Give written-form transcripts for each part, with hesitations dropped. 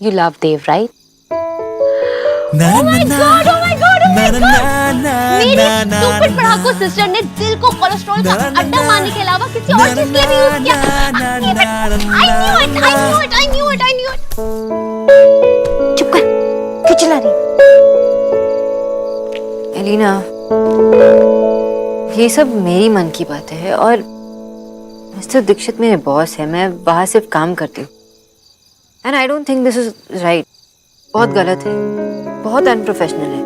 You love Dev, right? Oh my God! Oh my God! Oh my God! मेरी stupid पढ़ाकू sister ने दिल को cholesterol का अड्डा मारने के अलावा किसी और चीज के लिए भी यूज किया। I knew it. चुप कर, क्यों चिल्ला रही? एलिना, ये सब मेरी मन की बातें हैं और मिस्टर दीक्षित मेरे बॉस है। मैं वहां सिर्फ काम करती हूँ। And I don't think this is right. बहुत गलत है, बहुत अनप्रोफेशनल है।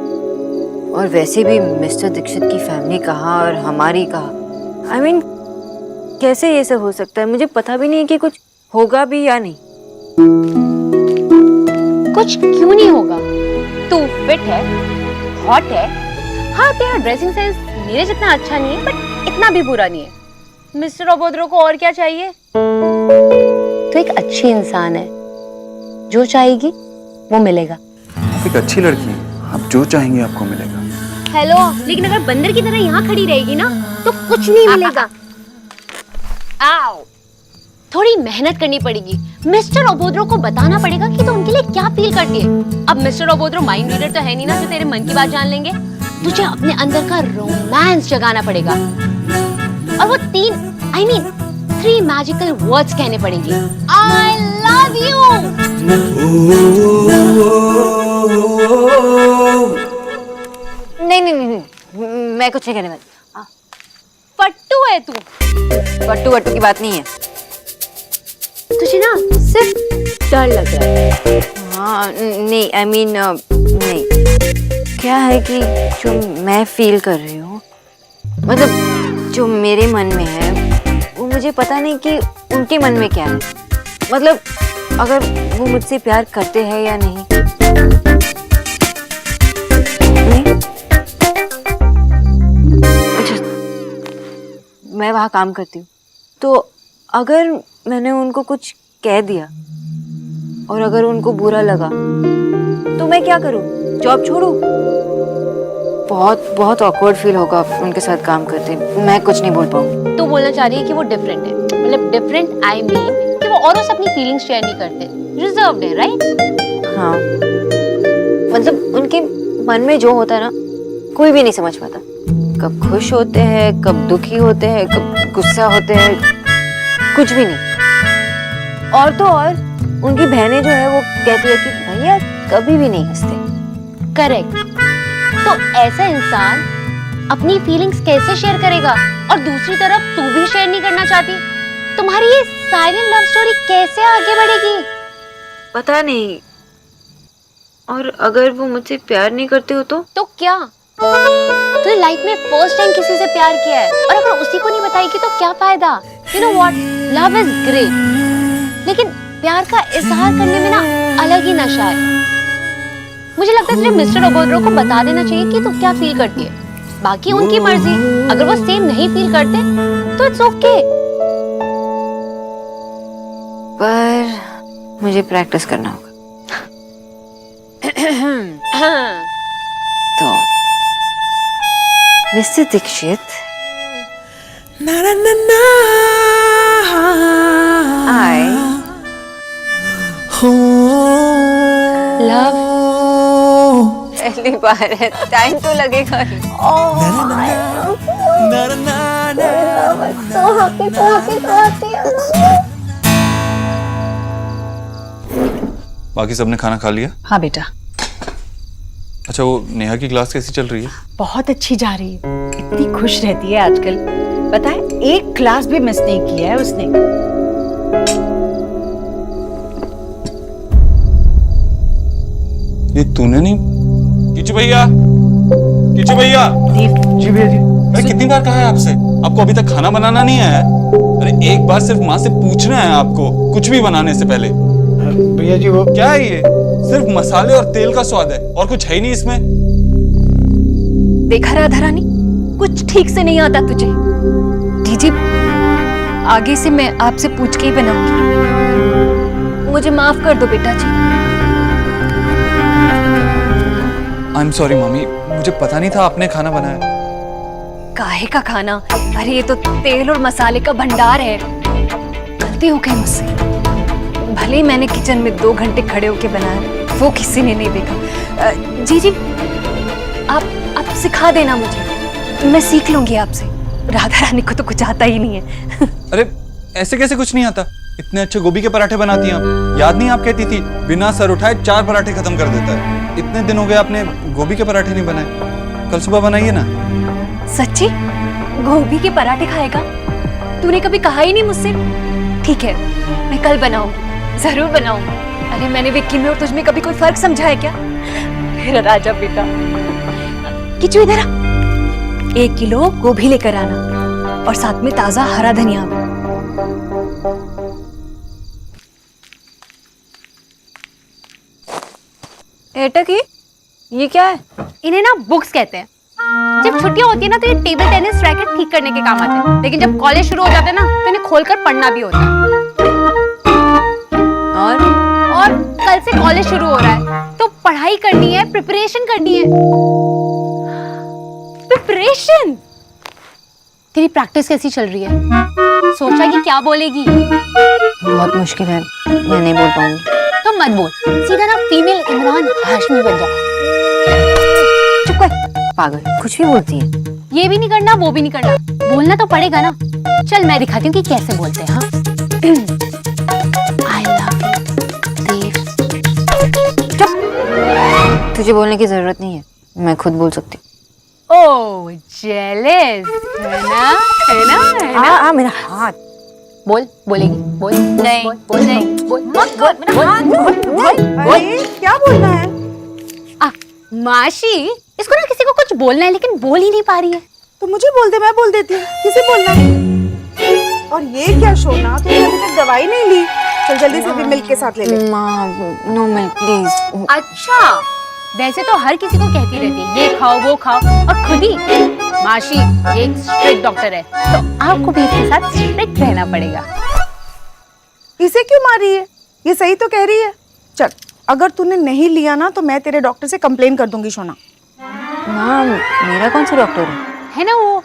और वैसे भी मिस्टर दीक्षित की फैमिली कहाँ और हमारी कहाँ। आई मीन, कैसे ये सब हो सकता है? मुझे पता भी नहीं है कि कुछ होगा भी या नहीं। कुछ क्यों नहीं होगा? तू फिट है, हॉट है। हाँ, तेरा ड्रेसिंग सेंस मेरे जितना अच्छा नहीं है, बट इतना भी बुरा नहीं है। मिस्टर ओबोद्रो को और क्या चाहिए? तो एक अच्छी इंसान है, जो चाहेगी वो मिलेगा। आप एक अच्छी लड़की हैं, आप जो चाहेंगे आपको मिलेगा। हेलो, लेकिन अगर बंदर की तरह यहाँ खड़ी रहेगी ना तो कुछ नहीं मिलेगा। आओ, थोड़ी मेहनत करनी पड़ेगी। मिस्टर ओबोद्रो को बताना पड़ेगा कि तो उनके लिए क्या फील करती है। अब मिस्टर ओबोद्रो माइंड रीडर तो है नहीं ना जो तेरे मन की बात जान लेंगे। तुझे अपने अंदर का रोमांस जगाना पड़ेगा और वो 3 मैजिकल वर्ड्स कहने पड़ेंगे। I love you। नहीं, मैं कुछ नहीं कहने वाली। फट्टू है तू। वट्टू की बात नहीं है। तुझे ना सिर्फ डर लग रहा है। हाँ, नहीं, आई मीन नहीं। क्या है कि जो मैं फील कर रही हूँ, मतलब जो मेरे मन में है, वो मुझे पता नहीं कि उनके मन में क्या है। मतलब अगर वो मुझसे प्यार करते हैं या नहीं। अच्छा, मैं वहाँ काम करती हूँ, तो अगर मैंने उनको कुछ कह दिया और अगर उनको बुरा लगा तो मैं क्या करूँ? जॉब छोड़ूं? बहुत ऑकवर्ड फील होगा उनके साथ काम करते। मैं कुछ नहीं बोल पाऊंगी। तू बोलना चाह रही है कि वो डिफरेंट है, मतलब डिफरेंट आई मीन कि वो औरों से अपनी फीलिंग्स शेयर नहीं करते, रिजर्व्ड है, राइट? हाँ, मतलब उनके मन में जो होता है ना, कोई भी नहीं समझ पाता। कब खुश होते हैं, कब दुखी होते हैं, कब गुस्सा होते हैं, कुछ भी नहीं। और तो और उनकी बहनें जो है वो कहती है कि भैया कभी भी नहीं हंसते। करेक्ट। तो ऐसा इंसान अपनी फीलिंग्स कैसे शेयर करेगा? और दूसरी तरफ तू भी शेयर नहीं करना चाहती। तुम्हारी ये साइलेंट लव स्टोरी कैसे आगे बढ़ेगी? पता नहीं। और अगर वो मुझसे प्यार नहीं करते हो तो क्या? तूने लाइफ में फर्स्ट टाइम किसी से प्यार किया है और अगर उसी को नहीं बताएगी तो क्या फायदा? You know what, love is great, लेकिन प्यार का इजहार करने में ना अलग ही नशा है। मुझे लगता है तुझे मिस्टर ओबोद्रो को बता देना चाहिए कि तू क्या फील करती है। बाकी उनकी मर्जी, अगर वो सेम नहीं फील करते तो इट्स ओके। पर मुझे प्रैक्टिस करना होगा। तो मिस्टर दीक्षित, लव पहली बार है, टाइम तो लगेगा ही। बाकी सबने खाना खा लिया? हाँ बेटा। अच्छा, वो नेहा की क्लास कैसी चल रही है? बहुत अच्छी जा रही है, इतनी खुश रहती है आजकल। पता है, एक क्लास भी मिस नहीं किया है उसने। ये तूने नहीं? किचू भैया, किचू भैया। जी भैया जी। अरे कितनी बार कहा है आपसे, आपको अभी तक खाना बनाना नहीं आया है? अरे एक बार सिर्फ माँ से पूछना है आपको, कुछ भी बनाने से पहले। भैया जी वो क्या है ये? सिर्फ मसाले और तेल का स्वाद है और कुछ है ही नहीं इसमें। देखा राधा रानी, कुछ ठीक से नहीं आता तुझे। दीदी, आगे से मैं आपसे पूछ के ही बनाऊंगी। मुझे माफ कर दो बेटा जी। आई एम सॉरी मम्मी, मुझे पता नहीं था आपने खाना बनाया। काहे का खाना? अरे ये तो तेल और मसाले का भंडार है। गलती हो गई मुझसे। भले ही मैंने किचन में 2 घंटे खड़े होके बनाया, वो किसी ने नहीं देखा। जी आप सिखा देना मुझे, मैं सीख लूंगी आपसे। राधा रानी को तो कुछ आता ही नहीं है। अरे ऐसे कैसे कुछ नहीं आता? इतने अच्छे गोभी के पराठे बनाती हैं आप। याद नहीं आप कहती थी बिना सर उठाए 4 पराठे खत्म कर देता है। इतने दिन हो गए आपने गोभी के पराठे नहीं बनाए, कल सुबह बनाइए ना। सच्ची गोभी के पराठे खाएगा? तूने कभी कहा ही नहीं मुझसे। ठीक है, मैं कल बनाऊंगी, जरूर बनाऊंगी। अरे मैंने विक्की में और तुझ में कभी कोई फर्क समझा है क्या? मेरा राजा बेटा। किचू इधर आ, 1 किलो गोभी लेकर आना और साथ में ताजा हरा धनिया भी। एटा की ये क्या है? इन्हें ना बुक्स कहते हैं। जब छुट्टियां होती है ना तो ये टेबल टेनिस रैकेट ठीक करने के काम आते हैं, लेकिन जब कॉलेज शुरू हो जाते हैं ना तो इन्हें खोलकर पढ़ना भी होता है। और कल से कॉलेज शुरू हो रहा है तो पढ़ाई करनी है, प्रिपरेशन करनी है। प्रिपरेशन? तेरी प्रैक्टिस कैसी चल रही है? सोचा कि क्या बोलेगी? बहुत मुश्किल है, मैं नहीं बोल पाऊंगी। तो मत बोल, सीधा ना फीमेल इमरान हाशमी बन जा। चुप कर, पागल, कुछ भी बोलती है। ये भी नहीं करना, वो भी नहीं करना, बोलना तो पड़ेगा ना। चल मैं दिखाती हूँ कि कैसे बोलते हैं। हाँ, I love you, देव। चुप। तुझे बोलने की जरूरत नहीं है, मैं खुद बोल सकती हूँ। ओह जेलस, है ना? है ना? है ना? मेरा हाथ। बोल, बोलेगी, बोल, नहीं, बोल, नहीं, बोल, मत कर, मेरा हाथ बोल। अरे क्या बोलना है? माशी, इसको ना किसी को कुछ बोलना है लेकिन बोल ही नहीं पा रही है। तो मुझे बोल दे, मैं बोल देती हूँ। किसे बोलना है? और ये क्या शोना, तूने अभी तक दवाई नहीं ली? चल जल्दी से अभी मिल्क के साथ ले ले। माँ, नो मिल्क प्लीज। अच्छा, वैसे तो हर किसी को कहती रहती है ये खाओ वो खाओ, और खुद ही माशी एक स्ट्रिक्ट डॉक्टर है, तो आपको भी इसके साथ स्ट्रिक्ट रहना पड़ेगा। इसे क्यों मार रही है? ये सही तो कह रही है। चल, अगर तूने नहीं लिया ना तो मैं तेरे डॉक्टर से कंप्लेन कर दूंगी शोना। माँ, मेरा कौन सा डॉक्टर है ना वो?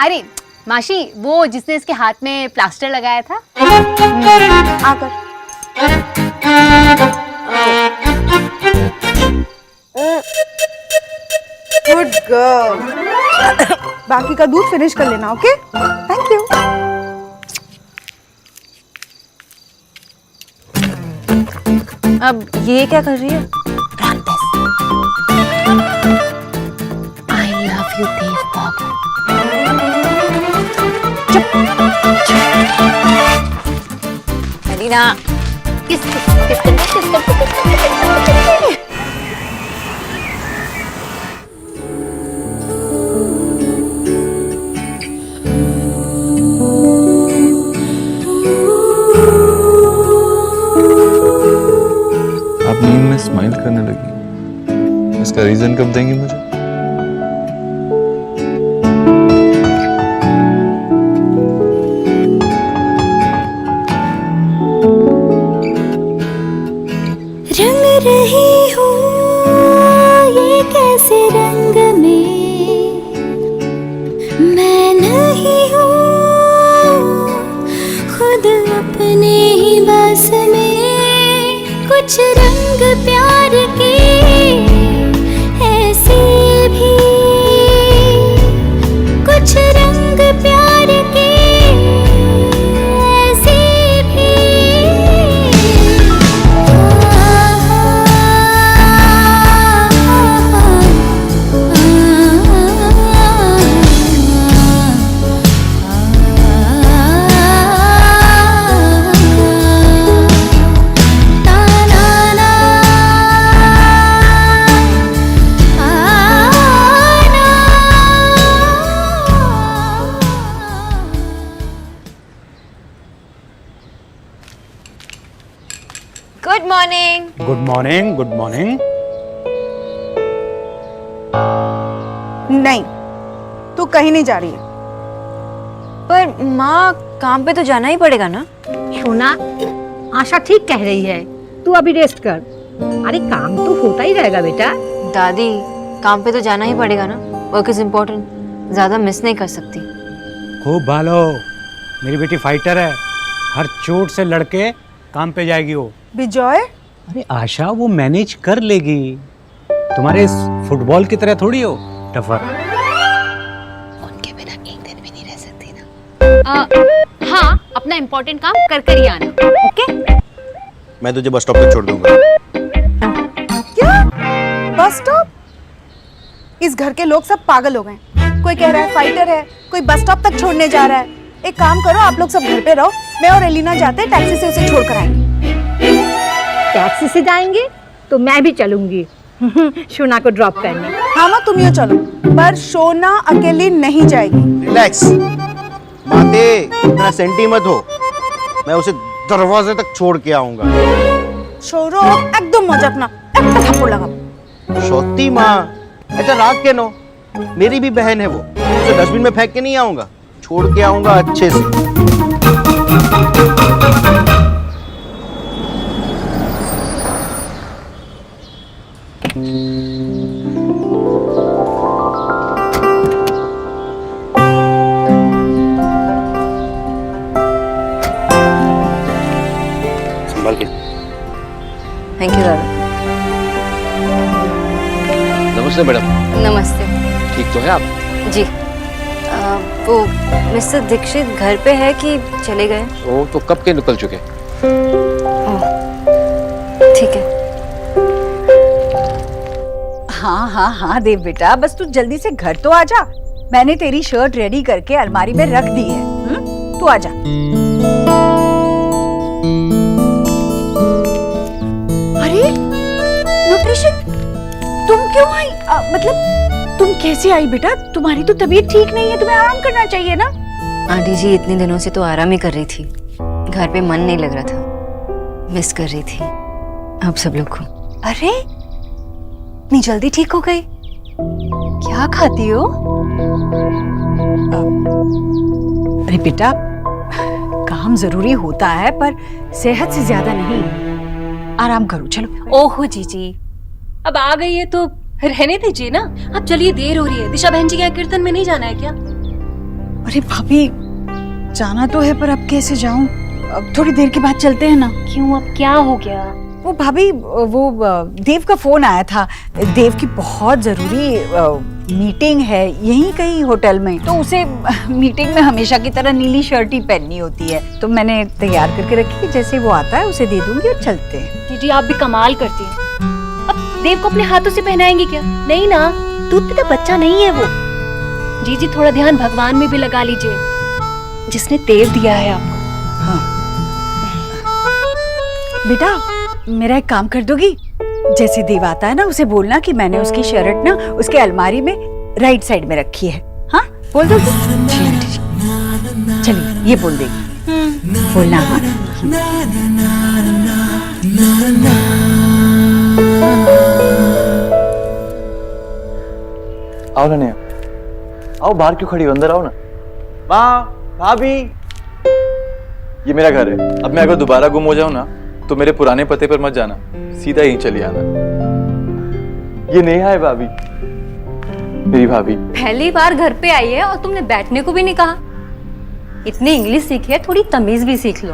अरे माशी, वो जिसने इसके हाथ में प्लास्टर लगाया था। आकर गुड गर्ल। बाकी का दूध फिनिश कर लेना, ओके? Thank you. अब ये क्या कर रही है? I love you, देव बाबू। अलीना, किस आप नींद में स्माइल करने लगी, इसका रीजन कब देंगी मुझे? रंग रही हूँ ये कैसे रंग में, मैं नहीं हूँ खुद अपने ही बस में। कुछ रंग प्यार के ऐसे भी, कुछ रंग प्यार के ऐसे भी। Good morning. Good morning, good morning. नहीं, तू कहीं नहीं जा रही है। पर माँ, काम पे तो जाना ही पड़ेगा ना? सोना, आशा ठीक कह रही है, तू अभी रेस्ट कर। अरे काम तो होता ही रहेगा बेटा। दादी, काम पे तो जाना ही पड़ेगा ना, वर्क इज इम्पोर्टेंट, ज्यादा मिस नहीं कर सकती। खूब भालो, मेरी बेटी फाइटर है, हर चोट से लड़के काम पे जाएगी वो। बिजॉय, अरे आशा, वो मैनेज कर लेगी। तुम्हारे इस फुटबॉल की तरह थोड़ी हो टफर। उनके बिना एक दिन भी नहीं रह सकती ना। हाँ, अपना इम्पोर्टेंट काम कर कर ही आना, ओके? मैं तुझे बस स्टॉप पे छोड़ दूंगा। क्या? Bus stop? इस घर के लोग सब पागल हो गए। कोई कह रहा है फाइटर है, कोई बस स्टॉप तक छोड़ने जा रहा है। एक काम करो, आप लोग सब घर पे रहो, मैं और एलिना जाते हैं, टैक्सी से उसे छोड़ कर आएंगे। टैक्सी से जाएंगे तो मैं भी चलूंगी शोना को ड्रॉप करने। हाँ माँ, तुम ही चलो, पर शोना अकेली नहीं जाएगी। रिलैक्स माते, इतना सेंटी मत हो। मैं उसे दरवाजे तक छोड़ के आऊंगा। छोरो एकदम मजाक ना, एक थप्पड़ लगा। सोती माँ, ऐसा राग के नो, मेरी भी बहन है वो। उसे डस्टबिन में फेंक के नहीं आऊंगा, छोड़ के आऊंगा अच्छे से। संभाल के। थैंक यू दादा। नमस्ते मैडम। नमस्ते। ठीक तो है आप? जी। वो मिस्टर दीक्षित घर पे है कि चले गए? वो तो कब के निकल चुके। ठीक है। हाँ हाँ हाँ देव बेटा, बस तू जल्दी से घर तो आ जा। मैंने तेरी शर्ट रेडी करके अलमारी में रख दी है। तू आ जा। अरे न्यूट्रिशन, तुम क्यों आई? मतलब तुम कैसे आई बेटा? तुम्हारी तो तबीयत ठीक नहीं है, तुम्हें आराम करना चाहिए ना। आंटी जी इतने दिनों से तो आराम ही कर रही थी, घर पे मन नहीं लग रहा था, मिस कर रही थी अब सब लोग को। अरे इतनी जल्दी ठीक हो गई? क्या खाती हो? अरे बेटा, काम जरूरी होता है पर सेहत से ज्यादा नहीं। आराम करो, चलो। ओहो जीजी, अब आ गई है तो रहने दीजिए ना। अब चलिए, देर हो रही है। दिशा बहन जी के यहाँ कीर्तन में नहीं जाना है क्या? अरे भाभी, जाना तो है पर अब कैसे जाऊं? अब थोड़ी देर के बाद चलते हैं ना। क्यों, अब क्या हो गया? वो भाभी, वो देव का फोन आया था। देव की बहुत जरूरी मीटिंग है यहीं कहीं होटल में, तो उसे मीटिंग में हमेशा की तरह नीली शर्ट ही पहननी होती है, तो मैंने तैयार करके रखी है। जैसे वो आता है उसे दे दूंगी और चलते हैं। जीजी आप भी कमाल करती हैं। अब देव को अपने हाथों से पहनाएंगी क्या? नहीं ना, दूध पीता बच्चा नहीं है वो। जीजी थोड़ा ध्यान भगवान में भी लगा लीजिए, जिसने देव दिया है आपको। हाँ बेटा, मेरा एक काम कर दोगी? जैसे देव आता है ना, उसे बोलना कि मैंने उसकी शर्ट ना उसके अलमारी में राइट साइड में रखी है। हाँ, बोल दोगी? चलिए, ये बोल देगी। बोलना। हाँ, आओ ना नेहा, आओ। बाहर क्यों खड़ी हो, अंदर आओ ना। माँ, भाभी, ये मेरा घर है। अब मैं अगर दोबारा गुम हो जाऊं ना तो मेरे पुराने पते पर मत जाना, सीधा यहीं चली आना। ये नेहा है भाभी, मेरी भाभी। पहली बार घर पे आई है और तुमने बैठने को भी नहीं कहा। इतनी इंग्लिश सीखी है, थोड़ी तमीज भी सीख लो।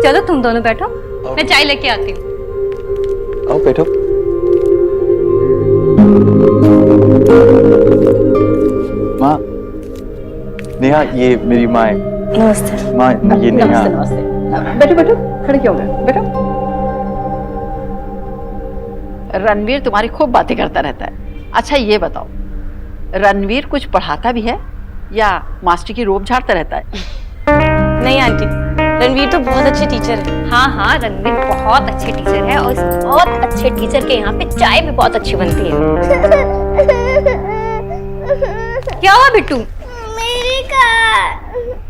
चलो तुम दोनों बैठो, मैं चाय लेके आती हूँ। आओ बैठो। माँ, नेहा ये मेरी माँ है। नमस्ते। माँ, ये नेहा। बैठो बैठो, खड़े क्यों गए? बैठो। रणवीर तुम्हारी खूब बातें करता रहता है। अच्छा ये बताओ, रणवीर कुछ पढ़ाता भी है या मास्टर की रोब झाड़ता रहता है? नहीं आंटी, रणवीर तो बहुत अच्छे टीचर है। हाँ हाँ, रणवीर बहुत अच्छे टीचर है, और इस बहुत अच्छे टीचर के यहाँ पे चाय भी बहुत अच्छी बनती है। क्या हुआ बिट्टू? मेरी कार।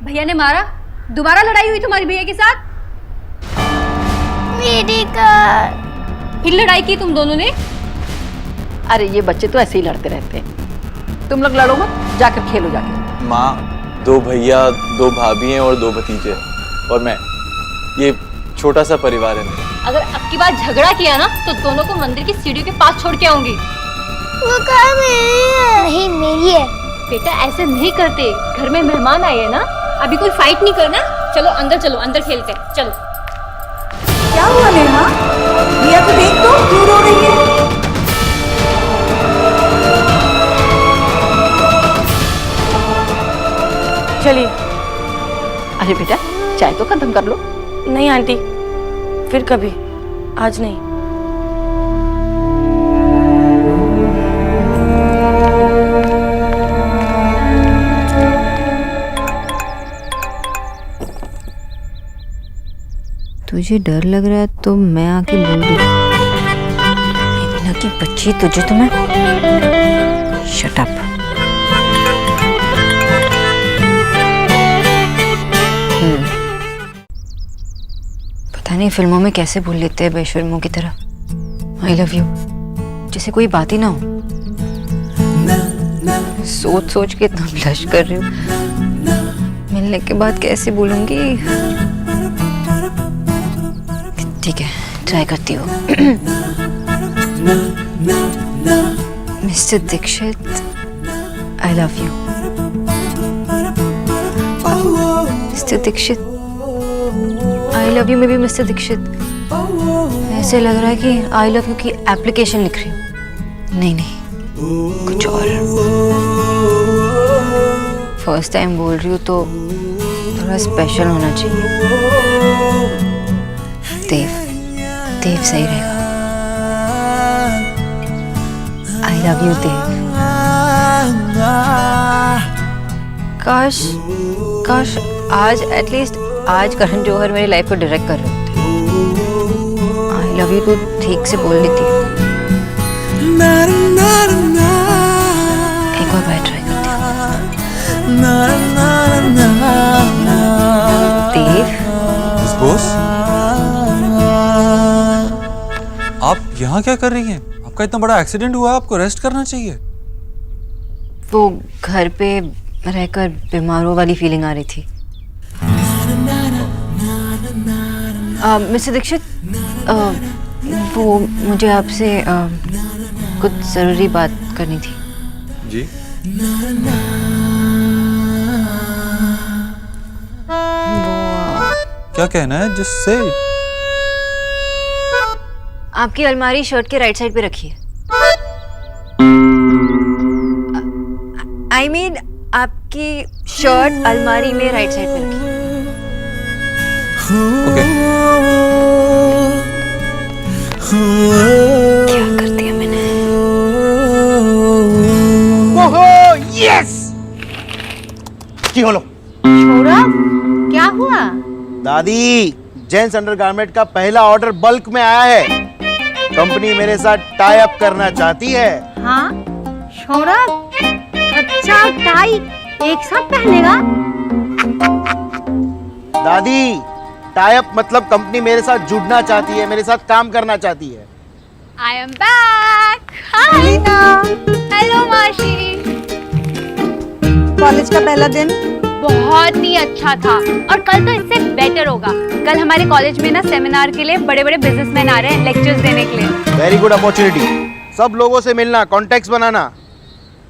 भैया ने मारा? दोबारा लड़ाई हुई तुम्हारी भैया के साथ? मेरी कार। फिर लड़ाई की तुम दोनों ने? अरे ये बच्चे तो ऐसे ही लड़ते रहते हैं। तुम लोग लड़ो मत, जाकर खेलो जाके। माँ, 2 भैया, 2 भाभी हैं और 2 भतीजे, और मैं। ये छोटा सा परिवार है मेरा। अगर अब की बार झगड़ा किया ना तो दोनों को मंदिर की सीढ़ियों के पास छोड़ के आऊंगी। वो कार मेरी है। नहीं, मेरी है। बेटा ऐसे नहीं करते, घर में मेहमान आए हैं ना, अभी कोई फाइट नहीं करना, चलो अंदर खेलते हैं, चलो। क्या हुआ नेहा? रिया को देख तो, क्यों रो रही है? चलिए। अरे बेटा, चाय तो खत्म कर लो। नहीं आंटी, फिर कभी, आज नहीं। तुझे डर लग रहा है तो मैं आके बोल दूँ। की बच्ची, तुझे तो मैं शट अप। पता नहीं फिल्मों में कैसे बोल लेते हैं बेशर्मों की तरह आई लव यू, जैसे कोई बात ही ना हो। सोच सोच के इतना ब्लश कर रही हूँ, मिलने के बाद कैसे बोलूंगी। ठीक है, ट्राई करती हूँ। Mister Dikshit, I love you. Mister Dikshit, I love you में भी मिस्टर दीक्षित ऐसे लग रहा है कि आई लव यू की एप्लीकेशन लिख रही हूँ। नहीं नहीं, कुछ और। फर्स्ट टाइम बोल रही हूँ तो थोड़ा स्पेशल होना चाहिए। देव सही रहेगा। आई लव यू देव। काश आज एटलीस्ट आज करण जौहर मेरी लाइफ को डायरेक्ट कर रहे होते। आई लव यू तो ठीक से बोल लेती। एक और बार ट्राई करती हूँ। देव, बॉस, आप यहाँ क्या कर रही हैं? आपका इतना बड़ा एक्सीडेंट हुआ है, आपको रेस्ट करना चाहिए। वो घर पे रहकर बीमारों वाली फीलिंग आ रही थी। मिस्टर दीक्षित, वो मुझे आपसे कुछ जरूरी बात करनी थी। जी। क्या कहना है? Just say. आपकी अलमारी शर्ट के राइट साइड पे रखी है। आई मीन आपकी शर्ट अलमारी में राइट साइड पे रखी है। ओके। क्या कर दिया मैंने? ओहो, यस! की होलो? छोड़ा, क्या हुआ? दादी, जेंट्स अंडरगारमेंट का पहला ऑर्डर बल्क में आया है। कंपनी मेरे साथ टाई अप करना चाहती है। हाँ, छोड़ा, अच्छा टाई एक साथ पहनेगा? दादी, टाई अप मतलब कंपनी मेरे साथ जुड़ना चाहती है, मेरे साथ काम करना चाहती है। I am back. Hi hello माशी। कॉलेज का पहला दिन बहुत ही अच्छा था और कल तो इससे बेटर होगा। कल हमारे कॉलेज में ना सेमिनार के लिए बड़े बड़े बिजनेसमैन आ रहे हैं लेक्चर्स देने के लिए। Very good opportunity. सब लोगों से मिलना, कॉन्टेक्ट्स बनाना।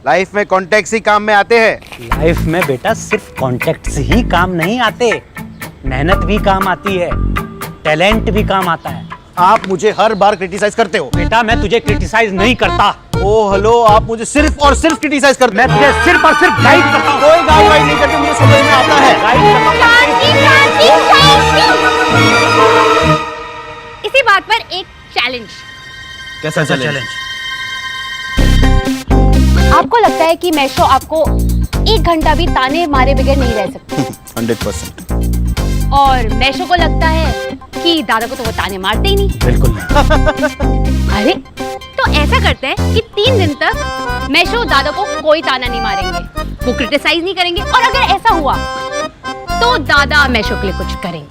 लाइफ में कॉन्टेक्ट्स ही काम में आते हैं। लाइफ में बेटा सिर्फ कॉन्टेक्ट्स ही काम नहीं आते, मेहनत भी काम आती है, टैलेंट भी काम आता है। आप मुझे हर बार क्रिटिसाइज करते हो। बेटा मैं तुझे क्रिटिसाइज नहीं करता। ओ हेलो, आप मुझे सिर्फ और सिर्फ क्रिटिसाइज करते हो। मैं तुझे सिर्फ और सिर्फ गाइड करता हूँ। कोई गाइड नहीं करते, मुझे समझ में आता है। इसी बात पर एक चैलेंज। कैसा चैलेंज? आपको लगता है कि मैशो आपको 1 घंटा भी ताने मारे बगैर नहीं रह सकती? 100%। और मैशो को लगता है कि दादा को तो वो ताने मारते ही नहीं। बिल्कुल नहीं। अरे तो ऐसा करते हैं कि 3 दिन तक मैशो दादा को कोई ताना नहीं मारेंगे, वो क्रिटिसाइज नहीं करेंगे, और अगर ऐसा हुआ तो दादा मैशो के लिए कुछ करेंगे।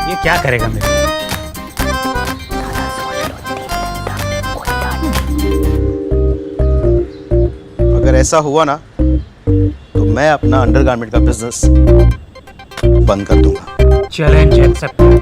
ये क्या करेगा मेरे? अगर ऐसा हुआ ना तो मैं अपना अंडरगारमेंट का बिजनेस बंद कर दूंगा। Challenge accepted.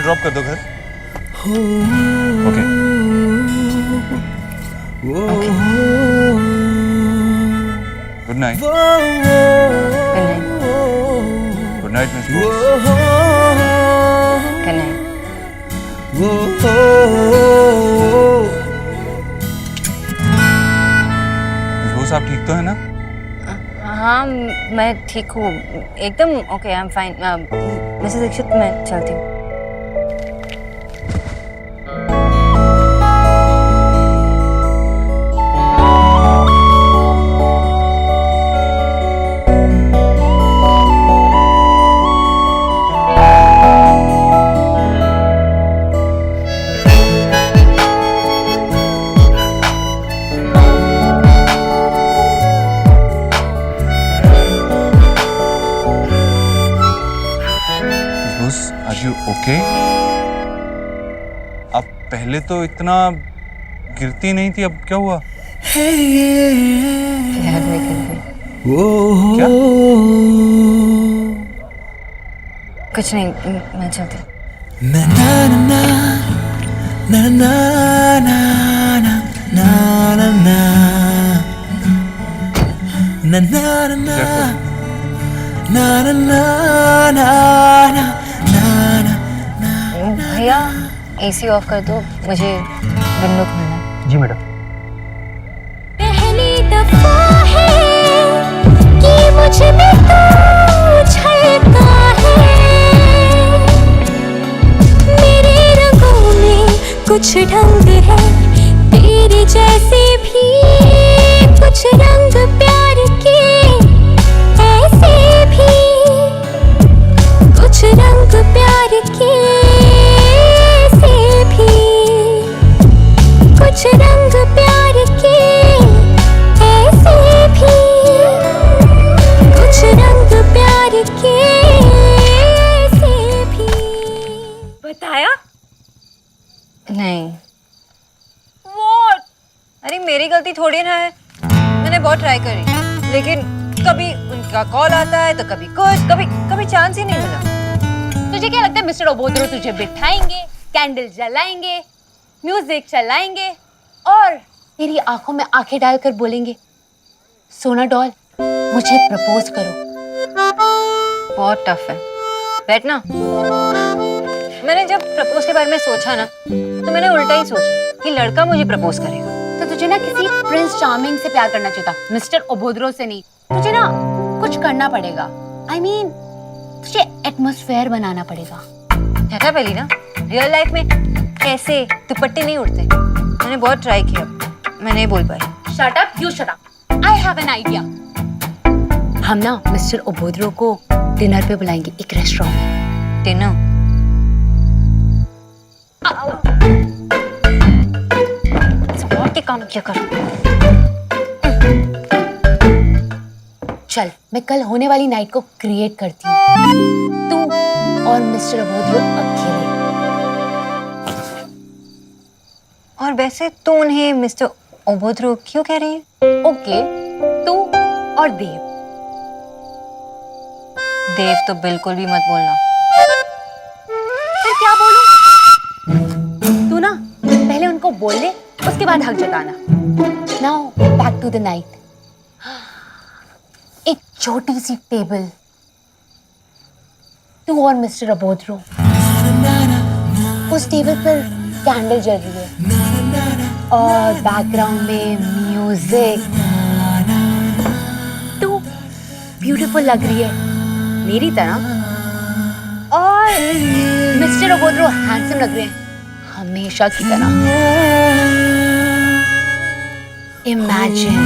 इन्हें ड्रॉप कर दो घर। Okay good night. Good night miss Bose. Good night. Miss Bose आप ठीक तो है ना? हाँ मैं ठीक हूँ एकदम okay I am fine. Missus Dikshit मैं चलती हूँ। ओके अब पहले तो इतना गिरती नहीं थी, अब क्या हुआ? याद नहीं करती। क्या? कुछ नहीं मैं चलती हूँ। na na na na na na na na na na na na na भैया एसी ऑफ कर दो, मुझे विंडो खोलना है। जी मैडम। पहली दफा है कि मुझ में तू छलका है, मेरे रंगों में कुछ ढंग है, तेरे जैसे भी कुछ रंग प्यार के ऐसे भी कुछ रंग प्यार के ऐसे भी कुछ रंग प्यार के ऐसे भी कुछ रंग प्यार के ऐसे भी। बताया नहीं। What? अरे मेरी गलती थोड़ी ना है, मैंने बहुत ट्राई करी लेकिन कभी उनका कॉल आता है तो कभी कुछ, कभी चांस ही नहीं मिला। तुझे क्या लगता है मिस्टर ओबोद्रो तुझे बिठाएंगे, कैंडल जलाएंगे, म्यूजिक चलाएंगे और तेरी आंखों में आंखें डालकर बोलेंगे सोना डॉल मुझे प्रपोज करो? बहुत टफ है। बैठना। मैंने जब प्रपोज के बारे में सोचा ना तो मैंने उल्टा ही सोचा कि लड़का मुझे प्रपोज करेगा। तो तुझे ना किसी प्रिंस चार्मिंग से प्यार करना चाहिए था, मिस्टर ओबोद्रो से नहीं। तुझे ना कुछ करना पड़ेगा, I mean, तुझे एटमॉस्फेयर बनाना पड़ेगा। कहता पहली ना रियल लाइफ में कैसे दुपट्टे नहीं उड़ते। मैंने बहुत ट्राई किया, मैं नहीं बोल पाई। Shut up, you shut up. I have an idea. हम ना मिस्टर ओबोद्रो को डिनर पे बुलाएंगे एक रेस्टोरेंट में। डिनर? और के काम क्या करूं? चल मैं कल होने वाली नाइट को क्रिएट करती हूँ, तू और मिस्टर ओबोद्रो अकेले। और वैसे तो उन्हें मिस्टर ओबोद्रो क्यों कह रही है? ओके, तू और देव। देव तो बिल्कुल भी मत बोलना। फिर क्या बोलूं? तू ना पहले उनको बोल दे, उसके बाद हक जताना। Now back to the night. एक छोटी सी टेबल, तू और मिस्टर ओबोद्रो, उस टेबल पर कैंडल जल रही है और बैकग्राउंड में म्यूजिक। तू ब्यूटीफुल लग रही है मेरी तरह और मिस्टर ओबोद्रो हैंडसम लग रहे हैं हमेशा की तरह। इमेजिन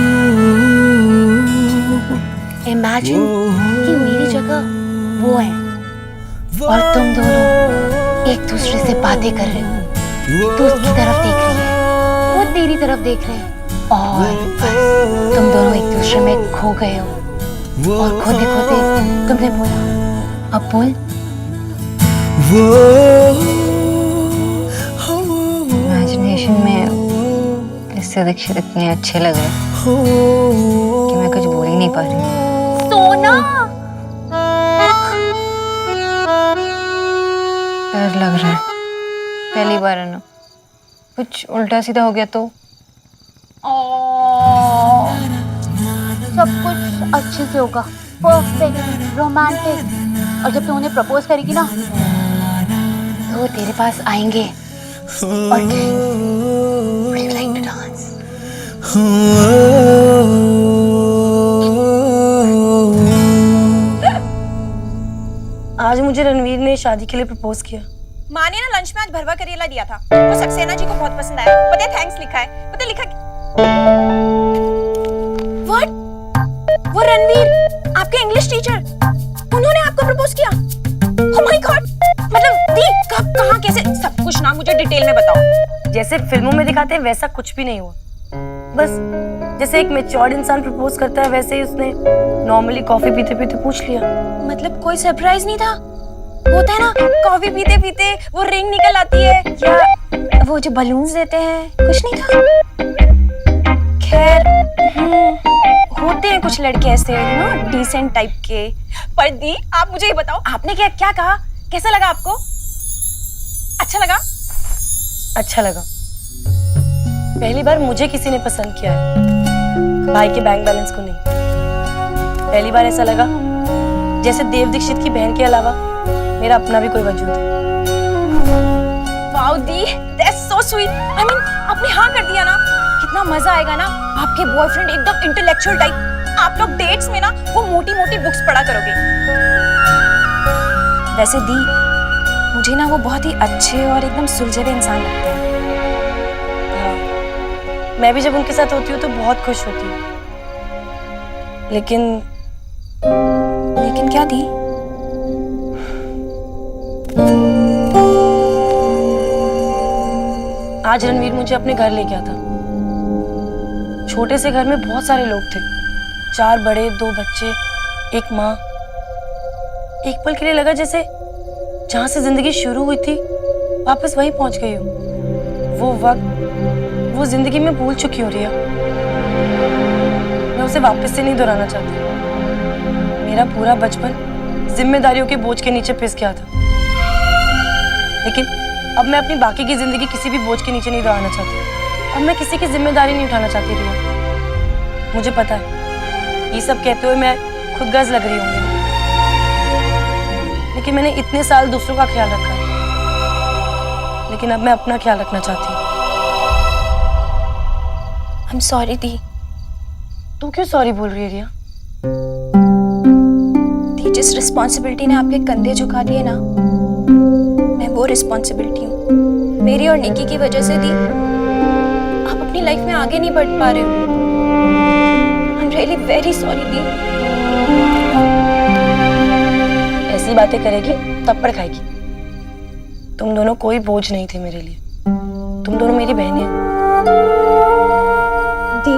कि मेरी जगह वो है और तुम दोनों एक दूसरे से बातें कर रहे हो। तू उसकी तरफ देख रही है, वो तेरी तरफ देख रहे हैं और बस तुम दोनों एक दूसरे में खो गए हो। और खोते खोते तुमने बोला, अब बोल। इमेजिनेशन में इससे दीक्षित इतने अच्छे लग रहे कि मैं कुछ बोल ही नहीं पा रही। सोना, डर लग रहा है। बार है ना, कुछ उल्टा सीधा हो गया तो? सब कुछ अच्छे से होगा, परफेक्ट, रोमांटिक। और जब तू उन्हें प्रपोज करेगी ना तो वो तेरे पास आएंगे और Would you like to dance? आज मुझे रणवीर ने शादी के लिए प्रपोज किया। माँ ने ना लंच में आज भरवा करेला दिया था, वो सक्सेना जी को बहुत पसंद आया। पता है थैंक्स लिखा है, पता है लिखा What? वो रणवीर आपके इंग्लिश टीचर, उन्होंने आपको प्रपोज किया? Oh my God! मतलब दी कब कहाँ कैसे सब कुछ ना मुझे डिटेल में बताओ। जैसे फिल्मों में दिखाते हैं वैसा कुछ भी नहीं हुआ। बस जैसे एक मैच्योर्ड इंसान प्रपोज करता है वैसे ही उसने नॉर्मली कॉफी पीते पीते पूछ लिया। मतलब कोई सरप्राइज नहीं था? होता है ना कॉफी पीते पीते वो रिंग निकल आती है या वो जो बलून्स देते हैं, कुछ नहीं था? खैर होते हैं कुछ लड़के ऐसे ना डिसेंट टाइप के। पर दी आप मुझे ये बताओ आपने क्या क्या कहा, कैसा लगा आपको? अच्छा लगा? अच्छा लगा। पहली बार मुझे किसी ने पसंद किया है, भाई के बैंक बैलेंस को नहीं। पहली बार ऐसा लगा जैसे देव दीक्षित की बहन के अलावा मेरा अपना भी कोई वजूद है। Wow the, that's so sweet. I mean आपने हाँ कर दिया ना, कितना मजा आएगा ना। आपके बॉयफ्रेंड एकदम इंटेलेक्चुअल टाइप, आप लोग डेट्स में ना वो मोटी मोटी बुक्स पढ़ा करोगे। वैसे दी मुझे ना वो बहुत ही अच्छे और एकदम सुलझे हुए इंसान लगते हैं। हाँ, मैं भी जब उनके साथ होती हूँ तो बहुत खुश होती हूँ। लेकिन क्या दी? आज रणवीर मुझे अपने घर ले गया था। छोटे से घर में बहुत सारे लोग थे, 4 बड़े 2 बच्चे, एक माँ। एक पल के लिए लगा जैसे जहां से जिंदगी शुरू हुई थी वापस वहीं पहुंच गई हूँ। वो वक्त वो जिंदगी में भूल चुकी हो रिया। मैं उसे वापस से नहीं दोहराना चाहती। मेरा पूरा बचपन जिम्मेदारियों के बोझ के नीचे पिस गया था, लेकिन अब मैं अपनी बाकी की जिंदगी किसी भी बोझ के नीचे नहीं दोहराना चाहती। अब मैं किसी की जिम्मेदारी नहीं उठाना चाहती रिया। मुझे पता है ये सब कहते हुए मैं खुद गर्ज लग रही होंगी, लेकिन मैंने इतने साल दूसरों का ख्याल रखा है, लेकिन अब मैं अपना ख्याल रखना चाहती हूँ। आई एम सॉरी दी। तू क्यों सॉरी बोल रही है रिया? दी जिस रिस्पॉन्सिबिलिटी ने आपके कंधे झुका दिए ना, मैं वो रिस्पॉन्सिबिलिटी हूँ। मेरी और निकी की वजह से दी आप अपनी लाइफ में आगे नहीं बढ़ पा रहे हो। I am really very sorry दी। ऐसी बातें करेगी थप्पड़ खाएगी। तुम दोनों कोई बोझ नहीं थे मेरे लिए, तुम दोनों मेरी बहनें हो। दी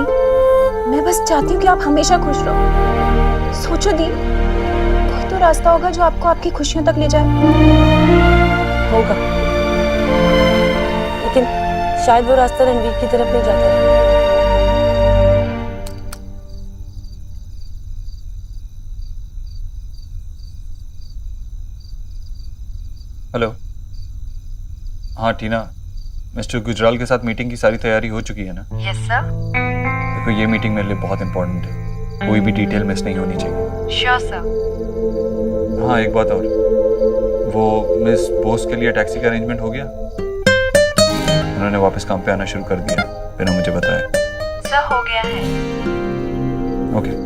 मैं बस चाहती हूँ कि आप हमेशा खुश रहो। सोचो दी, कोई तो रास्ता होगा जो आपको आपकी खुशियों तक ले जाए। होगा, लेकिन शायद वो रास्ता रणवीर की तरफ नहीं जाता है। हेलो। हाँ टीना, मिस्टर गुजराल के साथ मीटिंग की सारी तैयारी हो चुकी है ना? Yes sir. देखो ये मीटिंग मेरे लिए बहुत इंपॉर्टेंट है, कोई भी डिटेल मिस नहीं होनी चाहिए। Sure sir. हाँ एक बात और, वो मिस बोस के लिए टैक्सी का अरेंजमेंट हो गया? उन्होंने वापस काम पे आना शुरू कर दिया बिना मुझे बताया। सर हो गया है। ओके।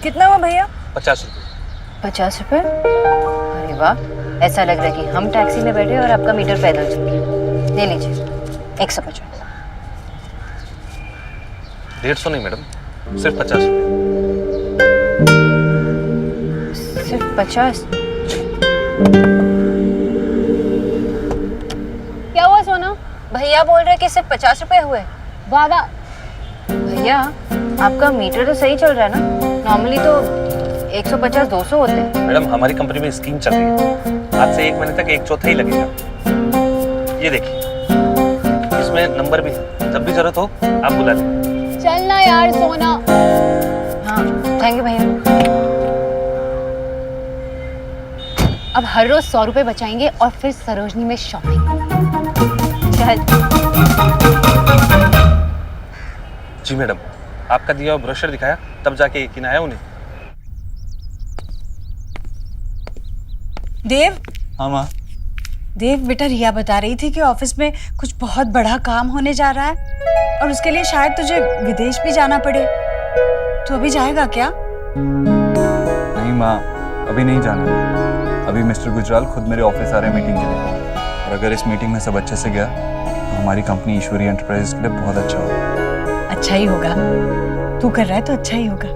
कितना हुआ भैया? 50 रुपये। 50 रुपए? अरे वाह, ऐसा लग रहा है कि हम टैक्सी में बैठे और आपका मीटर पैदल चल रहा। ले लीजिए 150। 150 नहीं मैडम, सिर्फ 50 रुपये। सिर्फ 50? क्या हुआ सोना? भैया बोल रहे कि सिर्फ 50 रुपए हुए। वादा। भैया आपका मीटर तो सही चल रहा है ना? नॉर्मली तो 150-200 होते हैं। मैडम हमारी कंपनी में स्कीम चल रही है, आज से 1 महीने तक 1/4 ही लगेगा। ये देखिए, इसमें नंबर भी है, जब भी जरूरत हो आप बुला लें। चलना यार सोना। हाँ थैंक यू भैया। अब हर रोज 100 रुपए बचाएंगे और फिर सरोजनी में शॉपिंग। चल। जी मैडम, आपका दिया हुआ ब्रोशर दिखाया तब जाके यकीन आया उन्हें। देव। हाँ माँ। देव बेटा, रिया बता रही थी कि ऑफिस में कुछ बहुत बड़ा काम होने जा रहा है और उसके लिए शायद तुझे विदेश भी जाना पड़े। तो अभी जाएगा क्या? नहीं माँ, अभी नहीं जाना। अभी मिस्टर गुजराल खुद मेरे ऑफिस आ रहे हैं मीटिंग के लिए, और अगर इस मीटिंग में सब अच्छे से गया तो हमारी कंपनी ईश्वरी एंटरप्राइज के लिए बहुत अच्छा होगा। अच्छा ही होगा, तू कर रहा है तो अच्छा ही होगा।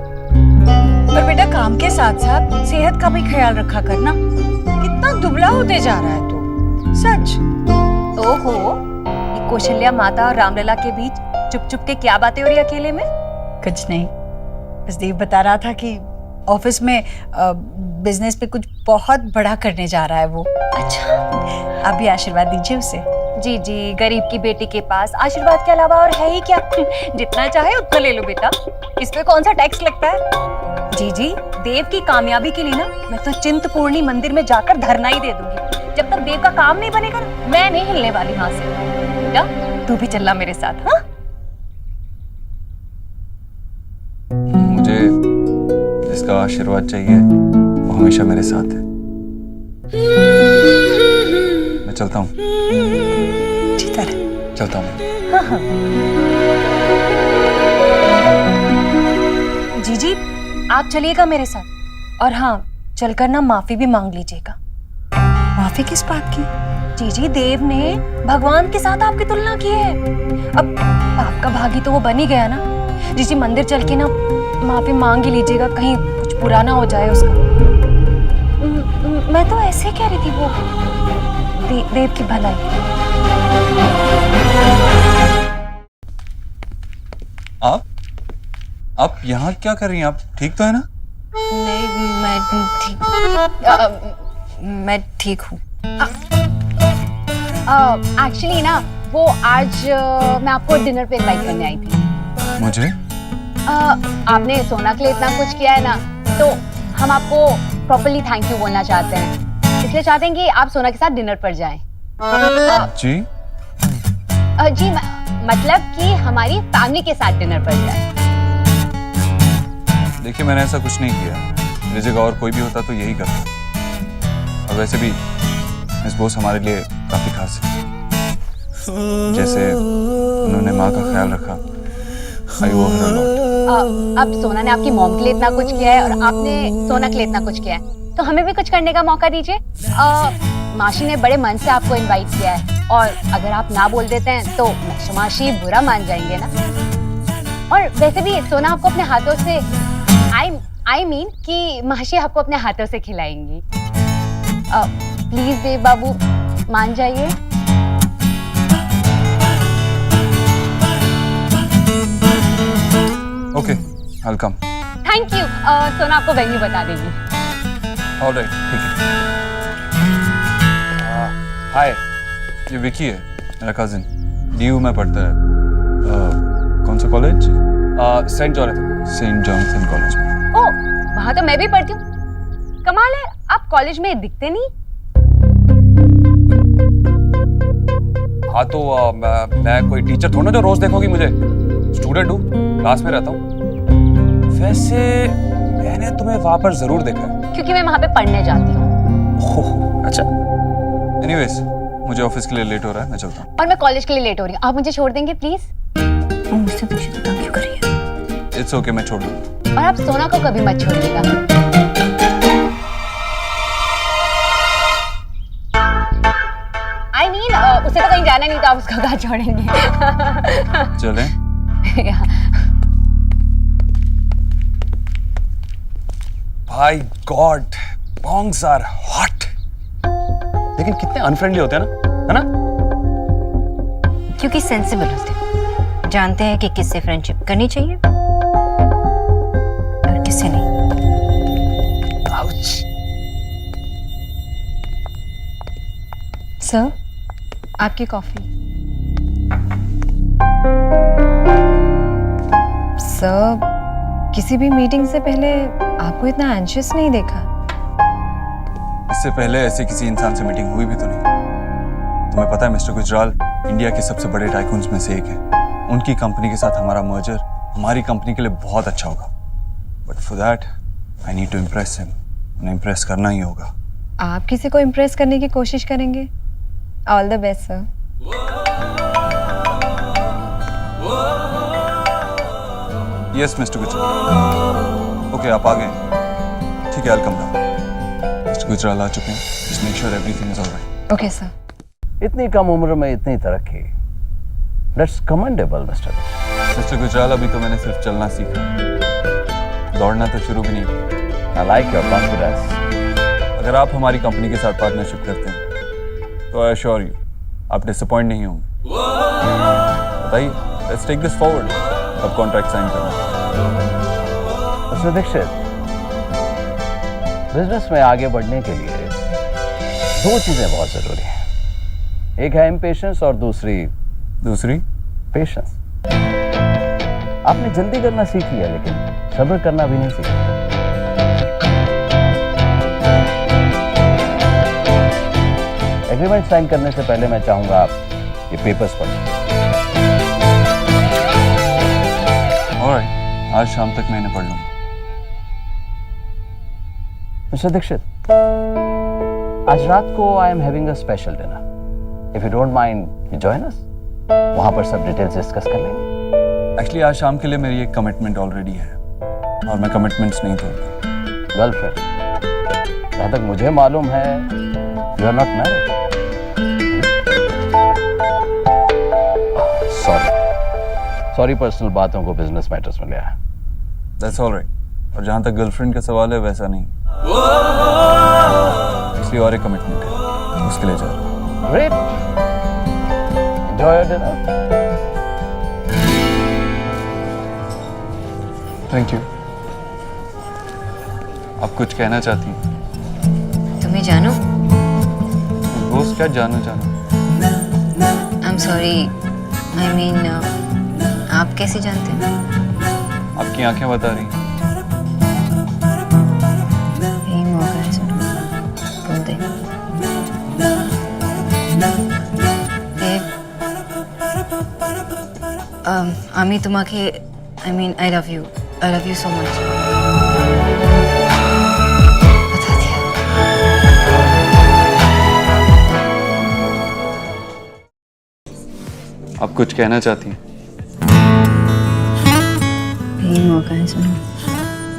पर बेटा काम के साथ साथ सेहत का भी ख्याल रखा करना। कितना दुबला होते जा रहा है तू, सच। ओहो, ये कौशल्या माता और रामलला के बीच चुप चुप के क्या बातें हो रही अकेले में? कुछ नहीं, बस देव बता रहा था कि ऑफिस में बिजनेस पे कुछ बहुत बड़ा करने जा रहा है वो। अच्छा, आप भी आशीर्वाद दीजिए उसे। जी जी, गरीब की बेटी के पास आशीर्वाद के अलावा और है ही क्या? जितना चाहे उतना ले लो बेटा, इस पे कौन सा टैक्स लगता है? जी जी, देव की कामयाबी के लिए ना मैं तो चिंतपूर्णी मंदिर में जाकर धरना ही दे दूंगी। जब तक देव का काम नहीं बनेगा मैं नहीं हिलने वाली यहाँ से। बेटा तू भी चलना मेरे साथ। हाँ, मुझे जिसका आशीर्वाद चाहिए वो हमेशा मेरे साथ है। मैं चलता हूँ। चलता हूँ। हाँ हाँ। जी जी, आप चलिएगा मेरे साथ, और हाँ चलकर ना माफी भी मांग लीजिएगा। माफी किस बात की? जी जी, देव ने भगवान के साथ आपकी तुलना की है। अब आपका भागी तो वो बन ही गया ना। जी जी, मंदिर चल के ना माफी मांग ही लीजिएगा, कहीं कुछ बुरा ना हो जाए उसका। मैं तो ऐसे कह रही थी, वो देव की भलाई। आप यहाँ क्या कर रही हैं? आप ठीक तो है ना? नहीं, मैं ठीक हूँ। एक्चुअली ना वो आज मैं आपको डिनर पे इनवाइट करने आई थी। मुझे? आपने सोना के लिए इतना कुछ किया है ना, तो हम आपको प्रॉपर्ली थैंक यू बोलना चाहते हैं। इसलिए चाहते हैं कि आप सोना के साथ डिनर पर जाएं। जी? जी मतलब कि हमारी फैमिली के साथ डिनर पर जाएं। देखिए, मैंने ऐसा कुछ नहीं किया। मेरी जगह और कोई भी होता तो यही करता। और वैसे भी मिस बोस हमारे लिए काफी खास है। जैसे उन्होंने माँ का ख्याल रखा, आई वो हर लॉट। अब सोना ने आपकी मॉम के लिए इतना कुछ किया है और आपने सोना के लिए इतना कुछ किया है, तो हमें भी कुछ करने का मौका दीजिए। माशी ने बड़े मन से आपको इनवाइट किया है, और अगर आप ना बोल देते हैं तो माशी बुरा मान जाएंगे ना। और वैसे भी सोना आपको अपने हाथों से आई मीन कि माशी आपको अपने हाथों से खिलाएंगी। प्लीज देव बाबू मान जाइए। Okay, I'll come. Thank you. सोना आपको वेन्यू बता देगी। ऑलराइट, ठीक है। हाय, ये विकी है, मेरा कजिन। DU में पढ़ता है। कौन सा कॉलेज? सेंट जॉनथन कॉलेज में। ओह, वहाँ तो मैं भी पढ़ती हूँ। कमाल है, आप कॉलेज में दिखते नहीं। हाँ तो मैं कोई टीचर थोड़ा ना जो रोज देखोगी मुझे। स्टूडेंट हूँ, क्लास में रहता हूँ। वैसे मैंने तुम्हें वहां पर जरूर देखा है। क्योंकि मैं वहाँ पे पढ़ने जाती हूँ। अच्छा। एनीवेज, मुझे ऑफिस के लिए लेट हो रहा है, मैं चलता हूँ। और मैं कॉलेज के लिए लेट हो रही हूँ, आप मुझे छोड़ देंगे प्लीज? मुझसे दीक्षित तंग क्यों कर रही है? इट्स ओके, मैं छोड़ दूँ। और आप सोना को कभी मत छोड़िएगा। I mean, उसे तो कहीं जाना नहीं, तो आप उसको कहाँ छोड़ेंगे? चलें? भाई गॉड, बॉन्ग्स आर हॉट। लेकिन कितने अनफ्रेंडली होते हैं ना, है ना? क्योंकि सेंसिबल होते हैं, जानते हैं कि किससे फ्रेंडशिप करनी चाहिए और किससे नहीं। सर, आपकी कॉफी। सर, किसी भी मीटिंग से पहले आपको इतना एंशियस नहीं देखा। इससे पहले ऐसे किसी इंसान से मीटिंग हुई भी तो नहीं। तुम्हें पता है मिस्टर गुजराल इंडिया के सबसे बड़े टाइकून्स में से एक है। उनकी कंपनी के साथ हमारा मर्जर हमारी कंपनी के लिए बहुत अच्छा होगा। But for that I need to impress him. उन्हें इम्प्रेस करना ही होगा। आप किसी को इम्प्रेस करने की कोशिश करेंगे? All the best sir. Yes mister Gujral. Okay आप आ गए, ठीक है, I will come down. Mister Gujral आ चुके हैं। Just make sure everything is alright. Okay sir. इतनी कम उम्र में इतनी तरक्की, दैट्स कमेंडेबल मिस्टर गुजराल अभी तो मैंने सिर्फ चलना सीखा, दौड़ना तो शुरू भी नहीं किया। I like your confidence. अगर आप हमारी कंपनी के साथ पार्टनरशिप करते हैं तो आई एश्योर यू आप डिसअपॉइंट नहीं होंगे। बताइए, लेट्स टेक दिस फॉरवर्ड। अब कॉन्ट्रैक्ट साइन करना। मिस्टर दीक्षित, बिजनेस में आगे बढ़ने के लिए दो चीजें बहुत जरूरी हैं। एक है इम्पेशेंस और दूसरी पेशेंस। आपने जल्दी करना सीख लिया लेकिन सब्र करना भी नहीं सीखा। एग्रीमेंट साइन करने से पहले मैं चाहूंगा आप ये पेपर्स पढ़ें। ऑलराइट, आज शाम तक मैं इन्हें पढ़ लूंगा। मिस्टर दीक्षित, आज रात को I am having a special dinner. If you don't mind, you join us. वहां पर सब डिटेल्स डिस्कस कर लेंगे। एक्चुअली आज शाम के लिए मेरी एक कमिटमेंट ऑलरेडी है और मैं कमिटमेंट्स नहीं तोड़ता। गर्लफ्रेंड, जहां तक मुझे मालूम है you are not married. Sorry personal बातों को बिजनेस मैटर्स में ले आया। That's alright. और जहां तक गर्लफ्रेंड का सवाल है वैसा नहीं, इसलिए और एक कमिटमेंट है, उसके लिए जा रहा हूं। Great, enjoy your dinner. Thank you. आप कुछ कहना चाहती हैं? तुम्हें जानो? दोस्त क्या जानो। I am sorry, I mean आप कैसे जानते हैं? आपकी आंखें बता रही हैं। यही मौका है, सुनो, बोल दे। আমি তোমাকে I love you so much। बता दिया। आप कुछ कहना चाहती हैं? यही मौका है, सुनो,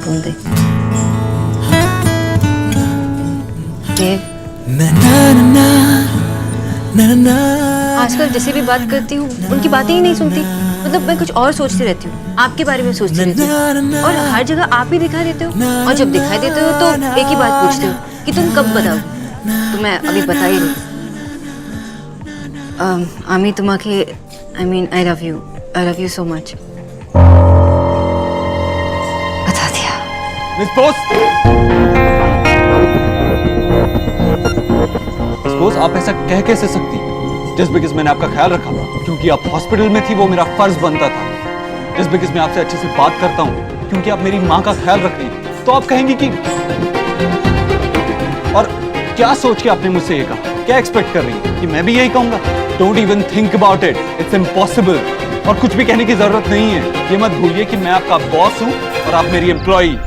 बोल दे। देव, आजकल जैसे भी बात करती हूँ उनकी बातें ही नहीं सुनती। मतलब मैं कुछ और सोचती रहती हूँ, आपके बारे में सोचती रहती हूँ और हर जगह आप ही दिखाई देते हो। और जब दिखाई देते हो तो एक ही बात पूछते हो कि तुम कब बताओगे। तो मैं अभी बता ही रही। আমি তোমাকে I love you so much। बता दिया। मिस बोस, आप ऐसा कह कैसे सकती? जस्ट बिकॉज मैंने आपका ख्याल रखा क्योंकि आप हॉस्पिटल में थी, वो मेरा फर्ज बनता था। जस्ट बिकॉज मैं आपसे अच्छे से बात करता हूँ क्योंकि आप मेरी माँ का ख्याल रख रही हैं, तो आप कहेंगी कि। और क्या सोच के आपने मुझसे ये कहा? क्या एक्सपेक्ट कर रही है कि मैं भी यही कहूंगा? Don't even think about it, it's impossible. और कुछ भी कहने की जरूरत नहीं है। ये मत भूलिए कि मैं आपका बॉस हूँ और आप मेरी एम्प्लॉई।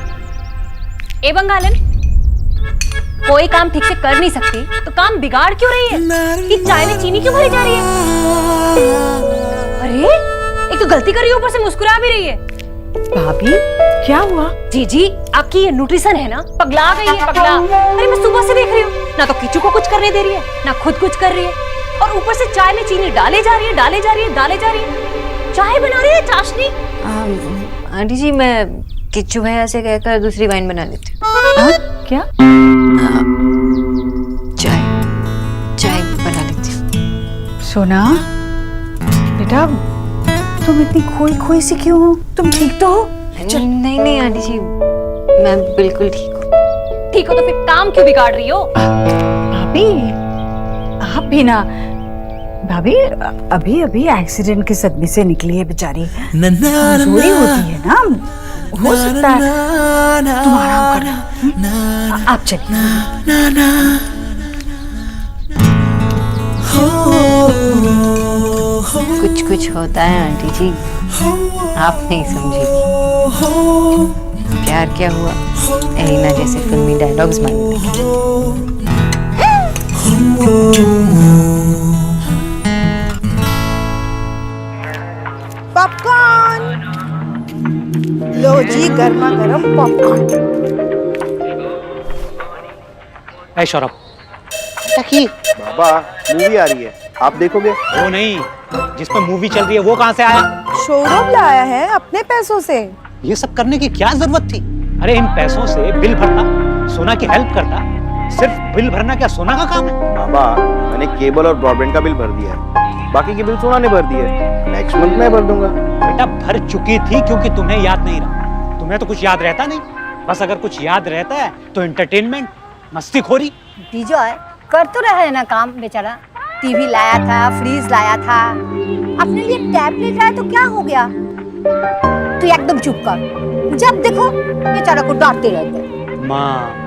ए बंगालन, कोई काम ठीक से कर नहीं सकती तो काम बिगाड़ क्यों रही है? कि चाय में चीनी क्यों भरी जा रही है? अरे एक तो गलती कर रही है, ऊपर से मुस्कुरा भी रही है। भाभी क्या हुआ? जी आपकी ये न्यूट्रिशन है ना, पगला गई है, पगला। अरे मैं सुबह से देख रही हूँ, ना तो किचू को कुछ करने दे रही है, ना खुद कुछ कर रही है, और ऊपर से चाय में चीनी डाले जा रही है। चाय बना रही है, चाशनी। आंटी जी, मैं किच्चू भैया से कहकर दूसरी वाइन बना लेती हूँ। क्या? चाय बना लेती हूँ। सोना बेटा, तुम इतनी खोई सी क्यों हो? तुम ठीक तो हो? नहीं आंटी जी, मैं बिल्कुल ठीक हूँ। ठीक हो तो फिर काम क्यों बिगाड़ रही हो? भाभी आप भी ना, भाभी अभी अभी एक्सीडेंट के सदमे से निकली है बेचारी, कमजोरी होती है ना, हो सकता है। तुम आराम करो, आप चलिए। कुछ कुछ होता है आंटी जी, आप नहीं समझेगी। प्यार क्या हुआ, एलिना जैसे फिल्मी डायलॉग्स मांगने लगी। पॉपकॉर्न लो जी, गर्मा गर्म पॉपकॉर्न। ऐ सौरभ, बाबा मूवी आ रही है, आप देखोगे? वो नहीं, जिसमें मूवी चल रही है वो कहाँ से आया? शोरूम लाया है अपने पैसों से। ये सब करने की क्या जरूरत थी? अरे इन पैसों से बिल भरता, सोना की हेल्प करता। सिर्फ बिल भरना क्या सोना का काम है? बाबा मैंने केबल और ब्रॉडबैंड का बिल भर दिया है, बाकी के बिल सोना ने भर दिए, नेक्स्ट मंथ मैं भर दूंगा। बेटा भर चुकी थी क्योंकि तुम्हें याद नहीं रहा। तुम्हें तो कुछ याद रहता नहीं, बस अगर कुछ याद रहता है तो एंटरटेनमेंट, मस्तीखोरी। विजय कर तो रहा है ना काम बेचारा, टीवी लाया था, फ्रीज लाया था, अपने लिए टैबलेट लाया तो क्या हो गया? तू एकदम चुप कर, जब देखो बेचारा को डांटते रहते। माँ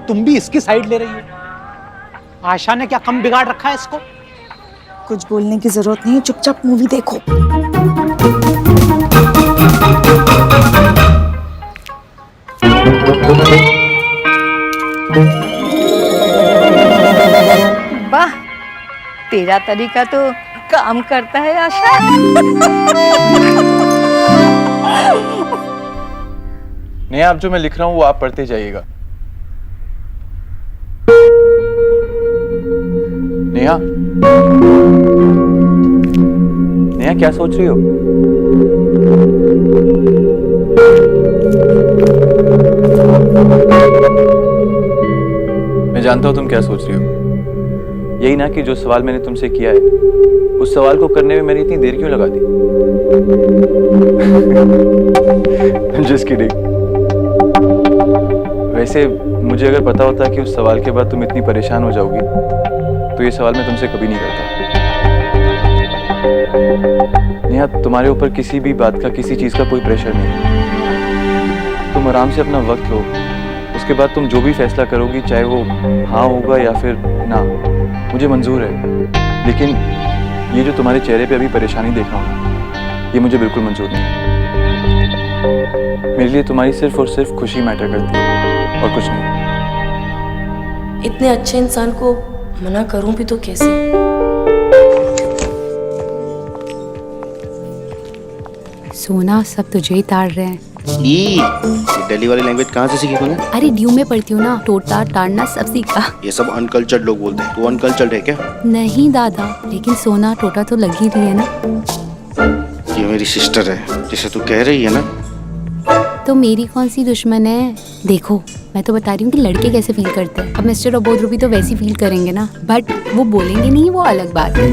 तुम भी इसकी साइड ले रही हो? आशा ने क्या कम बिगाड़ रखा है इसको? कुछ बोलने की जरूरत नहीं, चुपचाप मूवी देखो। वाह, तेरा तरीका तो काम करता है आशा। नहीं, आप जो मैं लिख रहा हूँ वो आप पढ़ते जाइएगा। नेहा, नेहा क्या सोच रही हो? मैं जानता हूं तुम क्या सोच रही हो। यही ना कि जो सवाल मैंने तुमसे किया है उस सवाल को करने में मैंने इतनी देर क्यों लगा दी? Just kidding। वैसे मुझे अगर पता होता कि उस सवाल के बाद तुम इतनी परेशान हो जाओगी तो ये सवाल मैं तुमसे कभी नहीं करता। नेहा, तुम्हारे ऊपर किसी भी बात का, किसी चीज का कोई प्रेशर नहीं है। तुम आराम से अपना वक्त लो, उसके बाद तुम जो भी फैसला करोगी, चाहे वो हाँ होगा या फिर ना, मुझे मंजूर है। लेकिन ये जो तुम्हारे चेहरे पे अभी परेशानी देख रहा हूँ, ये मुझे बिल्कुल मंजूर नहीं है। मेरे लिए तुम्हारी सिर्फ और सिर्फ खुशी मैटर करती है और कुछ नहीं। इतने अच्छे इंसान को मना करूं भी तो कैसे? सोना सब तुझे ही ताड़ रहे हैं। दिल्ली वाली लैंग्वेज कहाँ से सीखी तूने? अरे ड्यू में पढ़ती हूँ ना, टोटा ताड़ना सब सीखा। ये सब अनकल्चर्ड लोग बोलते हैं, तू अनकल्चर्ड है क्या? नहीं दादा, लेकिन सोना टोटा तो लग ही रही है ना। ये मेरी सिस्टर है, जिसे तू कह रही है ना। तो मेरी कौन सी दुश्मन है? देखो मैं तो बता रही हूँ कि लड़के कैसे फील करते हैं। अब मिस्टर अबोध भी तो वैसे फील करेंगे ना, बट वो बोलेंगे नहीं, वो अलग बात है।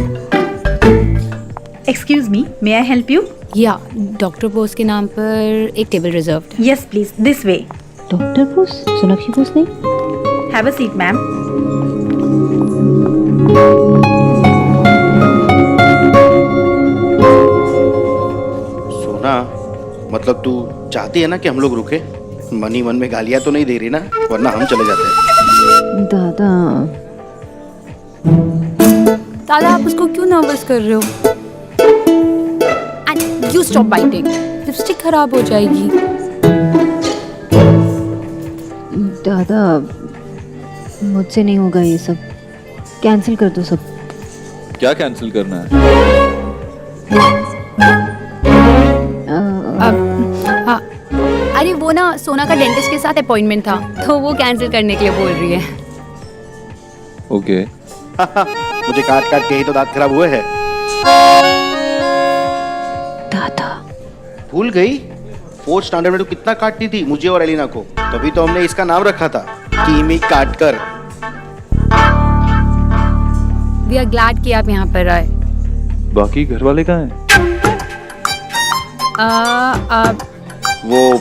Excuse me, may I help you? या डॉक्टर बोस के नाम पर एक table reserved. Yes please, this way. Doctor Bose? Sonakshi Bose नहीं? Have a seat ma'am. Sona, मतलब तू चाहती है ना कि हम लोग रुके? मन ही मन में गालियां तो नहीं दे रही ना, वरना हम चले जाते हैं। दादा दादा आप उसको क्यों नर्वस कर रहे हो? And you stop biting, lipstick खराब हो जाएगी। दादा मुझसे नहीं होगा ये सब, कैंसिल कर दो सब। क्या कैंसिल करना है? अरे वो ना सोना का डेंटिस्ट के साथ अपॉइंटमेंट था, तो वो कैंसिल करने के लिए बोल रही है। ओके। मुझे काट काट के ही तो दांत खराब हुए हैं। दादा भूल गई? 4th स्टैंडर्ड में तो कितना काटती थी मुझे और एलिना को, तभी तो हमने इसका नाम रखा था कीमी काटकर। वी आर ग्लैड कि आप यहाँ पर आए। बाकी घर वाले कहाँ हैं? वो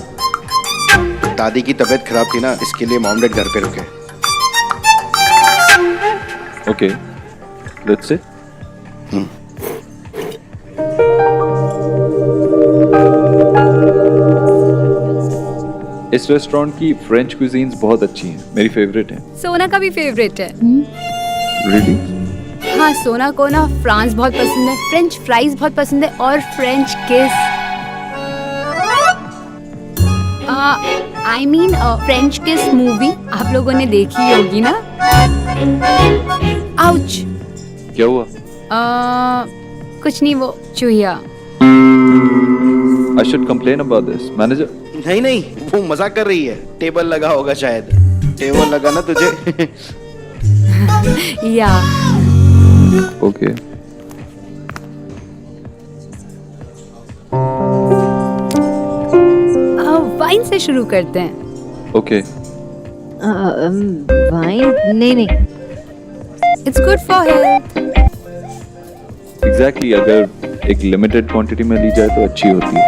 दादी की तबीयत खराब थी ना, इसके लिए मॉम डैड घर पे रुके। Okay, let's say. इस रेस्टोरेंट की फ्रेंच क्विजीन्स बहुत अच्छी हैं, मेरी फेवरेट हैं। सोना का भी फेवरेट है। रियली? हाँ, सोना को ना फ्रांस बहुत पसंद है, फ्रेंच फ्राइज बहुत पसंद है और फ्रेंच किस। आई मीन फ्रेंच किस मूवी आप लोगों ने देखी होगी ना? आउच। क्या हुआ? कुछ नहीं, वो चूहिया। I should complain about this, manager. नहीं नहीं, वो मजाक कर रही है। टेबल लगा होगा शायद। टेबल लगा ना तुझे? या। Okay. वाइन से शुरू करते हैं। Okay. वाइन? नहीं नहीं। It's good for health. Exactly, अगर एक लिमिटेड क्वांटिटी में ली जाए तो अच्छी होती है।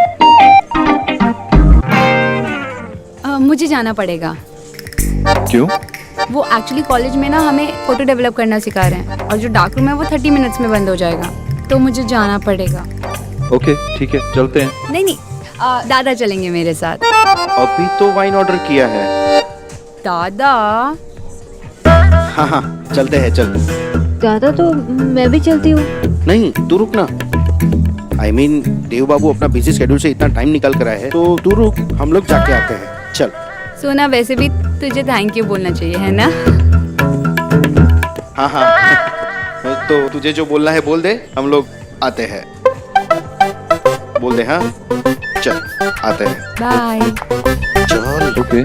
मुझे जाना पड़ेगा। क्यों? वो एक्चुअली कॉलेज में ना हमें फोटो डेवलप करना सिखा रहे हैं और जो डार्क रूम है वो 30 मिनट्स में बंद हो जाएगा, तो मुझे जाना पड़ेगा। ओके, ठीक है, चलते हैं। नहीं नहीं, दादा चलेंगे मेरे साथ। अभी तो वाइन ऑर्डर किया है। दादा? हाँ हाँ, चलते हैं, चल। दादा तो मैं भी चलती हूँ। नहीं, तू रुक ना। I mean, देव बाबू अपना बिजी शेड्यूल से इतना टाइम निकाल कर आए हैं, तो तू रुक, हम लोग जाके आते हैं। चल। सोना, वैसे भी तुझे थैंक यू बोलना चाहिए, है ना? हाँ हाँ, तो तुझे जो बोलना है बोल दे, हम लोग आते हैं। बोल दे। हाँ, चल, आते हैं। बाय। चल। ओके।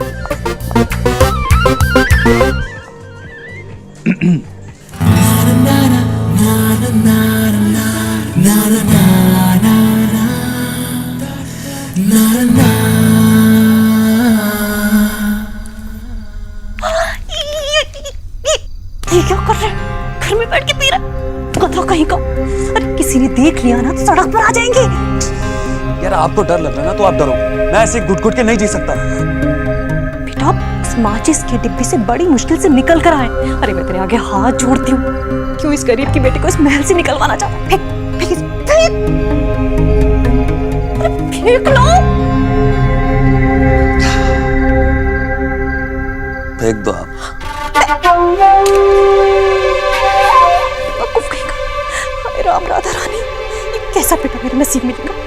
ये क्या कर रहे हैं? घर में बैठ के पी रहा कतरा कहीं का। अरे किसी ने देख लिया ना तो सड़क पर आ जाएंगे। यार आपको डर लग रहा है ना तो आप डरो, मैं ऐसे घुट घुट के नहीं जी सकता। बेटा, इस माचिस के डिब्बे से बड़ी मुश्किल से निकल कर आए। अरे मैं तेरे आगे हाथ जोड़ती हूँ, क्यों इस गरीब की बेटी को इस महल से निकलवाना चाहता? फेंक फेंक फेंक, अरे फेंक लो। फेंक दो आप। वकूफ कहीं का। हाय राम राधा रानी, ये कैसा बेटा मेरे नसीब में लिखा।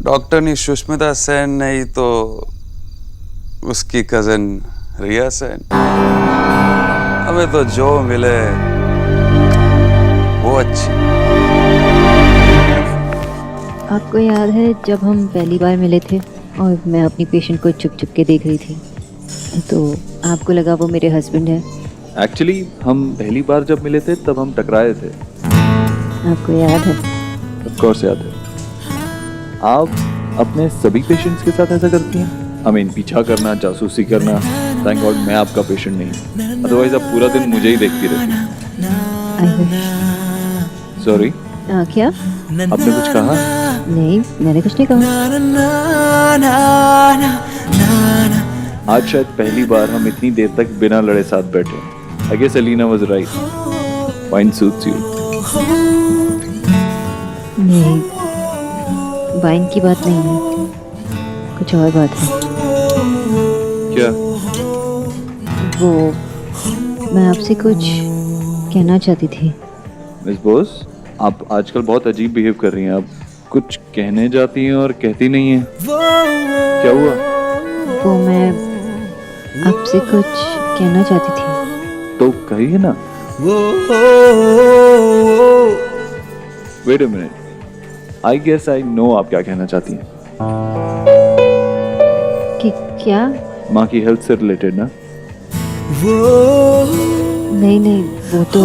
डॉक्टर ने सुष्मिता सेन नहीं तो उसकी कजन रिया सेन, हमें तो जो मिले वो अच्छी। आपको याद है जब हम पहली बार मिले थे और मैं अपनी पेशेंट को चुप चुप के देख रही थी, तो आपको लगा वो मेरे हस्बैंड है? एक्चुअली हम पहली बार जब मिले थे तब हम टकराए थे। आपको याद है? ऑफ कोर्स याद है। आप अपने सभी पेशेंट्स के साथ ऐसा करती हैं? आई मीन, पीछा करना, जासूसी करना। थैंक गॉड मैं आपका पेशेंट नहीं हूँ, अदरवाइज आप पूरा दिन मुझे ही देखती रहती। सॉरी। क्या? आपने कुछ कहा? नहीं, मैंने कुछ नहीं कहा। आज शायद पहली बार हम इतनी देर तक बिना लड़े साथ बैठे। I guess Alina was right. Wine suits you. नहीं, वाइन की बात नहीं है, कुछ और बात है। क्या? वो मैं आपसे कुछ कहना चाहती थी। मिस बोस, आप आजकल बहुत अजीब बिहेव कर रही हैं। आप कुछ कहने जाती हैं और कहती नहीं हैं। क्या हुआ? वो मैं आपसे कुछ कहना चाहती थी। तो कहिए ना। Wait a minute, I guess I know आप क्या कहना चाहती हैं। कि क्या? माँ की हेल्थ से रिलेटेड ना? नहीं नहीं, वो तो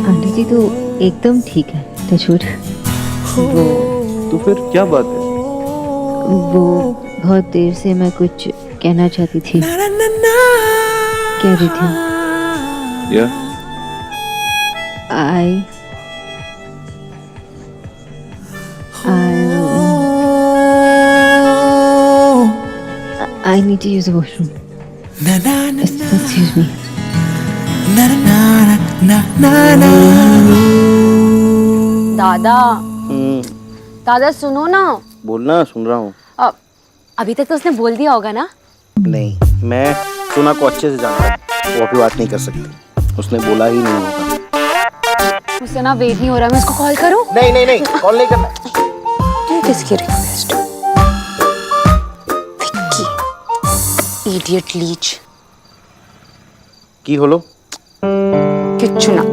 आंटी जी तो एकदम ठीक है, टचवुड। वो तो फिर क्या बात है? वो बहुत देर से मैं कुछ कहना चाहती थी। कह रही थी I I need to use the washroom. Excuse me. दादा दादा सुनो ना। बोलना, सुन रहा हूँ। अभी तक तो उसने बोल दिया होगा ना? नहीं, मैं सोना को अच्छे से जानता हूँ, वो अभी बात नहीं कर सकती, उसने बोला ही नहीं होगा। मुझसे ना वेट नहीं हो रहा, मैं उसको कॉल करूँ? नहीं नहीं नहीं, कॉल नहीं करना। तू किसकी रिक्वेस्ट? Vicky, idiot Leach. की होलो? किच्चू ना।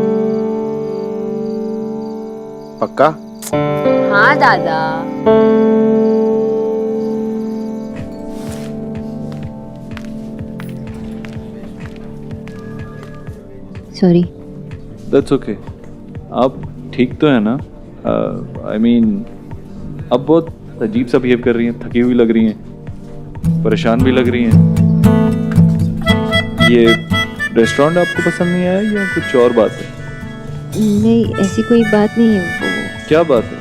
पक्का? हाँ दादा। Sorry. That's okay. आप ठीक तो है ना? I mean, अब बहुत अजीब सा बिहेव कर रही हैं, थकी हुई लग रही हैं, परेशान भी लग रही हैं। ये रेस्टोरेंट आपको पसंद नहीं आया या कुछ और बात है? नहीं, ऐसी कोई बात नहीं है। क्या बात है?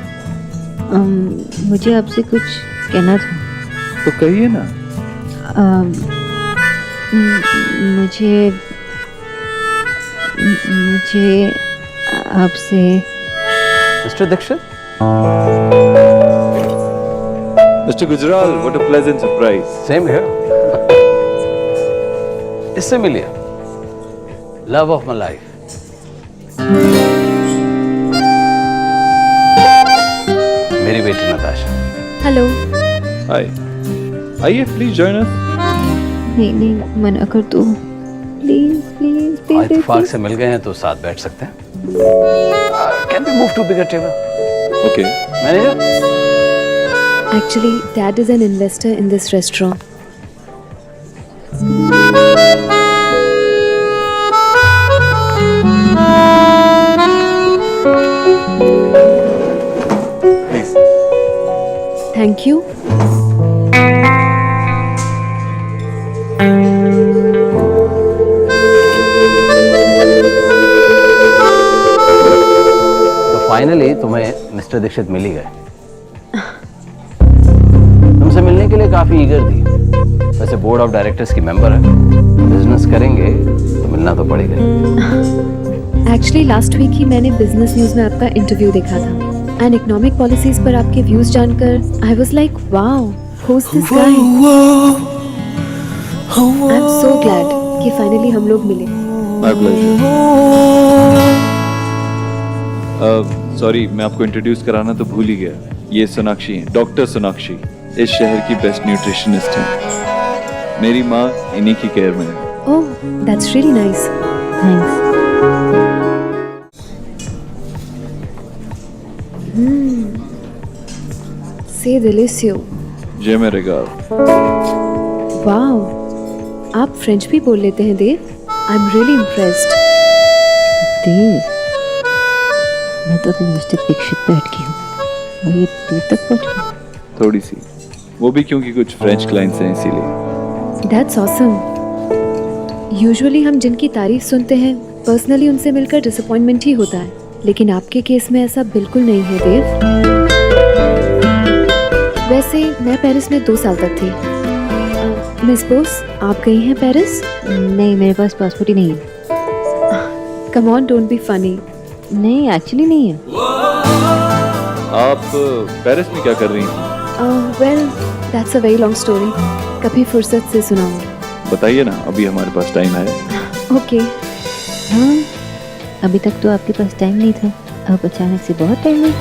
मुझे आपसे कुछ कहना था। तो कहिए ना। मुझे आपसे। Mister Dikshit? Mr. Gujral, what a pleasant surprise. Same here. इससे मिलिए, love of my life. मेरी बेटी नताशा। हेलो। Hi. आइए, please join us. नहीं, मना कर दो। Please please please. आज इत्तेफाक से मिल गए हैं तो साथ बैठ सकते हैं। Can we move to bigger table? Okay. Manager? Actually, Dad is an investor in this restaurant. Please. Thank you. Finally तुम्हें मिस्टर दीक्षित मिल ही गए। तुमसे मिलने के लिए काफी ईगर थी। वैसे बोर्ड ऑफ डायरेक्टर्स की मेंबर है, बिजनेस करेंगे तो मिलना तो पड़ेगा। Actually, last week ही मैंने बिजनेस न्यूज में आपका इंटरव्यू देखा था एंड इकोनॉमिक पॉलिसीज पर आपके व्यूज जानकर I was like wow, who is this guy? I am so glad कि फाइनली हम लोग मिले। My pleasure. सॉरी, मैं आपको इंट्रोड्यूस कराना तो भूल ही गया। ये सोनाक्षी हैं, डॉक्टर सोनाक्षी, इस शहर की बेस्ट न्यूट्रिशनिस्ट हैं। मेरी माँ इन्हीं की केयर में है। ओह, दैट्स रियली नाइस। थैंक्स। से डिलीशियो। जे मेरे गाल। वाओ, आप फ्रेंच भी बोल लेते हैं Dev? I am really impressed. Dev, मैं तो अभी मिस्टर दीक्षित पे अटकी हूँ और ये दूर तक पहुँच गई। थोड़ी सी, वो भी क्योंकि कुछ फ्रेंच क्लाइंट्स हैं इसीलिए। That's awesome. यूजुअली हम जिनकी तारीफ सुनते हैं पर्सनली उनसे मिलकर डिसअपॉइंटमेंट ही होता है, लेकिन आपके केस में ऐसा बिल्कुल नहीं है देव। वैसे मैं पेरिस में 2 साल तक थी। मिस बोस, आप गई हैं पेरिस? नहीं, मेरे पास पासपोर्ट ही नहीं है। Come on, don't be funny. नहीं, एक्चुअली नहीं है। आप पेरिस में क्या कर रही हैं? Well, that's a very long story, कभी फुर्सत से सुनाऊंगी। बताइए ना, अभी हमारे पास टाइम है। ओके। हाँ, अभी तक तो आपके पास टाइम नहीं था, अब अचानक से बहुत टाइम है।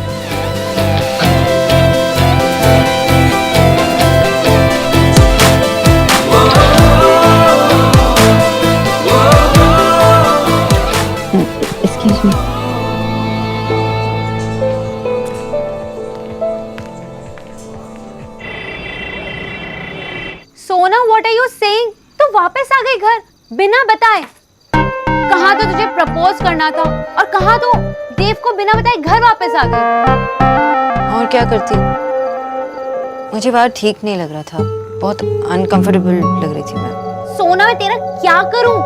Excuse me. सोना, व्हाट आर यू सेइंग? तू वापस आ गई घर बिना बताए। कहा तो तुझे प्रपोज करना था और कहा तो देव को बिना बताए घर वापस आ गई। और क्या करती, मुझे बाहर ठीक नहीं लग रहा था, बहुत अनकंफर्टेबल लग रही थी मैं। सोना, मैं तेरा क्या करूं?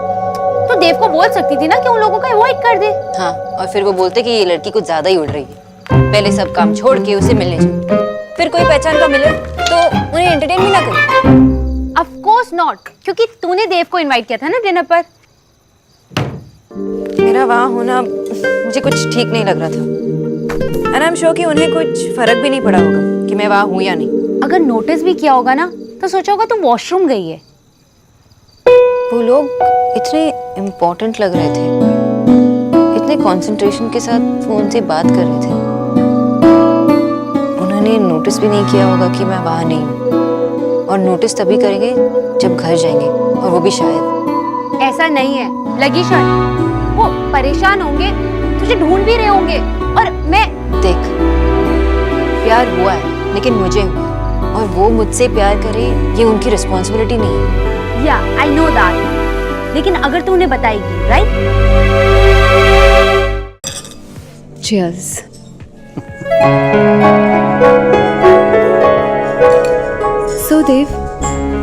तो देव को बोल सकती थी ना कि उन लोगों को अवॉइड कर दे। हाँ, और फिर वो बोलते कि ये लड़की कुछ ज्यादा ही उड़ रही है, पहले सब काम छोड़ के उसे मिलने जाओ, फिर कोई पहचान का मिले तो उन्हें एंटरटेन भी ना करे। ऑफ कोर्स कोर्स नॉट, क्योंकि तूने देव को इनवाइट किया था ना डिनर पर। मेरा वहाँ होना मुझे कुछ ठीक नहीं लग रहा था। एंड आई एम श्योर कि उन्हें कुछ फर्क भी नहीं पड़ा होगा कि मैं वहाँ हूँ या नहीं। अगर नोटिस भी किया होगा ना तो सोचा होगा तुम वॉशरूम गई है। वो लोग इतने इम्पोर्टेंट लग रहे थे, इतने कंसंट्रेशन के साथ फोन से बात कर रहे थे। उन्होंने नोटिस भी नहीं किया होगा कि मैं वहाँ नहीं हूँ, और नोटिस तभी करेंगे जब घर जाएंगे, और वो भी शायद। ऐसा नहीं है, लगी शायद वो परेशान होंगे, तुझे ढूंढ भी रहे होंगे। और मैं देख, प्यार हुआ है लेकिन मुझे हुआ, और वो मुझसे प्यार करे ये उनकी रिस्पॉन्सिबिलिटी नहीं है। या आई नो दैट, लेकिन अगर तू उन्हें बताएगी, राइट? चीयर्स। सो देव,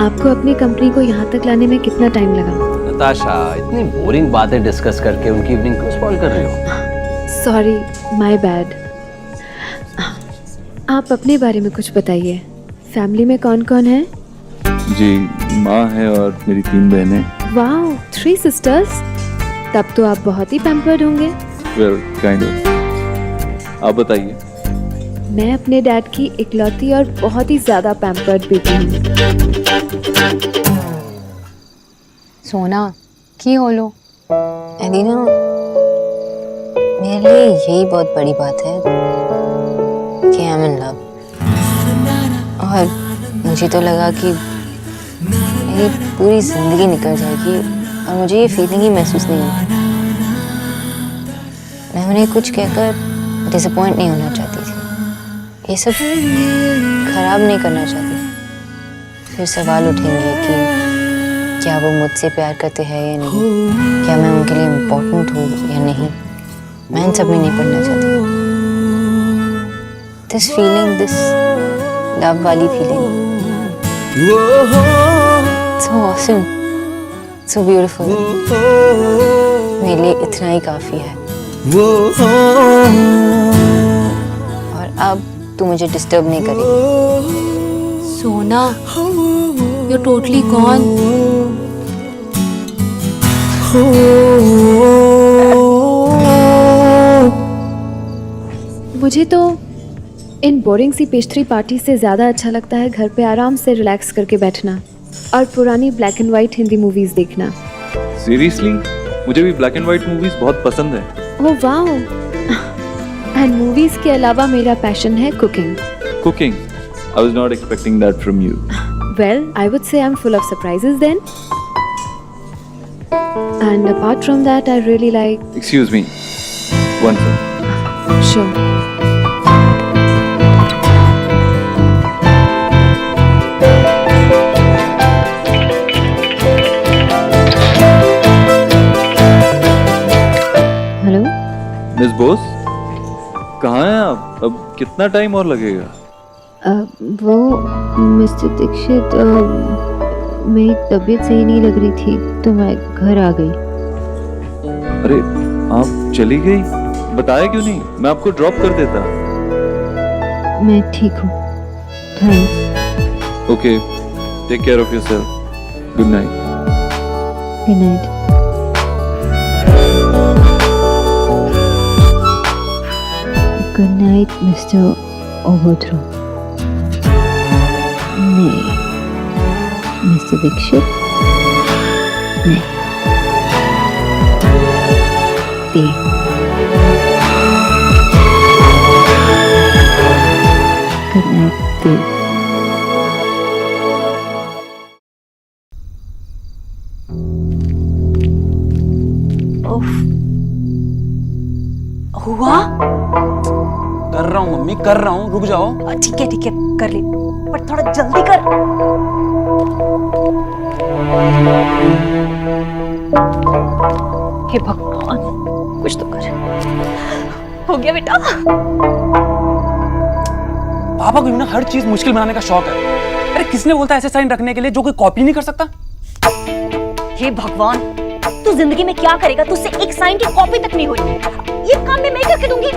आपको अपनी कंपनी को यहाँ तक लाने में कितना टाइम लगा? नताशा, इतनी बोरिंग बातें डिस्कस करके उनकी इवनिंग क्यों स्पॉइल कर रही हो? Sorry, my bad. आप अपने बारे में कुछ बताइए। फैमिली में कौन कौन है? जी, माँ है और मेरी 3 बहनें। Wow, 3 sisters. तब तो आप बहुत ही पैम्पर्ड होंगे। Well, kind of. आप बताइए। मैं अपने डैड की इकलौती और बहुत ही ज्यादा पैम्पर्ड बेटी हूँ। सोना की होलो एलिना, मेरे लिए यही बहुत बड़ी बात है कि आई एम इन लव। और मुझे तो लगा कि मेरी पूरी जिंदगी निकल जाएगी और मुझे ये फीलिंग ही महसूस नहीं हुई। मैं उन्हें कुछ कहकर डिसअपॉइंट नहीं होना चाहती थी, ये सब खराब नहीं करना चाहती। फिर सवाल उठेंगे कि क्या वो मुझसे प्यार करते हैं या नहीं, क्या मैं उनके लिए इम्पोर्टेंट हूँ या नहीं। मैं इन सब में नहीं पढ़ना चाहती। दिस फीलिंग, दिस लव वाली feeling, so awesome, so beautiful, मेरे लिए इतना ही काफी है। और अब तू मुझे डिस्टर्ब नहीं करेगी। सोना, you're totally gone. मुझे तो इन बोरिंग सी पेस्ट्री पार्टी से ज़्यादा अच्छा लगता है घर पे आराम से रिलैक्स करके बैठना और पुरानी black and white Hindi movies देखना। सीरियसली, मुझे भी ब्लैक एंड वाइट मूवीज बहुत पसंद है। Oh wow. एंड मूवीज के अलावा मेरा पैशन है cooking. Cooking? I was not expecting that from you. Well, I would say I'm full of surprises then. And apart from that, I really like... Excuse me. One second. Sure. Hello miss Bose, कहाँ हैं आप? अब कितना time और लगेगा? वो mister Dixit, मेरी तबीयत सही नहीं लग रही थी तो मैं घर आ गई। अरे, आप चली गई? बताया क्यों नहीं? मैं आपको ड्रॉप कर देता। मैं ठीक हूँ, thanks. Okay, take care of yourself. Good night. Good night. Good night mister Obodro. नहीं, मिस्टर दीक्षित, नहीं, देव। गुड नाइट देव। हुआ? कर रहा हूँ मम्मी, कर रहा हूँ, रुक जाओ। ठीक है कर ले, पर थोड़ा जल्दी कर। हे भगवान, कुछ तो कर। हो गया बेटा। पापा को ना हर चीज मुश्किल बनाने का शौक है। अरे किसने बोलता है ऐसे साइन रखने के लिए जो कोई कॉपी नहीं कर सकता? हे भगवान, तू जिंदगी में क्या करेगा? तुझसे एक साइन की कॉपी तक नहीं हुई। ये काम मैं करके दूंगी।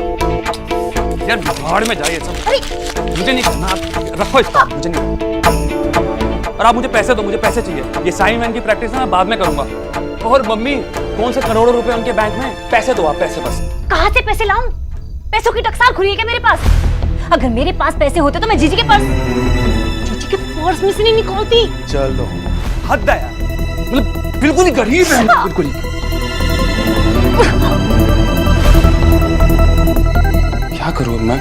यार भाड़ में जाइए सब। अरे मुझे नहीं करना, आप रखो इसको, मुझे नहीं। और आप मुझे पैसे दो, मुझे पैसे चाहिए। ये साइन मैन की प्रैक्टिस मैं बाद में करूंगा। और मम्मी, कौन से करोड़ों रुपए उनके बैंक में, पैसे दो आप, पैसे बस। कहाँ से पैसे लाऊं? पैसों की टकसाल खुली है क्या मेरे पास? अगर मेरे पास पैसे होते तो मैं जीजी के पर्स में से नहीं निकालती। चलो हद है यार, मतलब बिल्कुल ही गरीब है, बिल्कुल ही। क्या करूं मैं?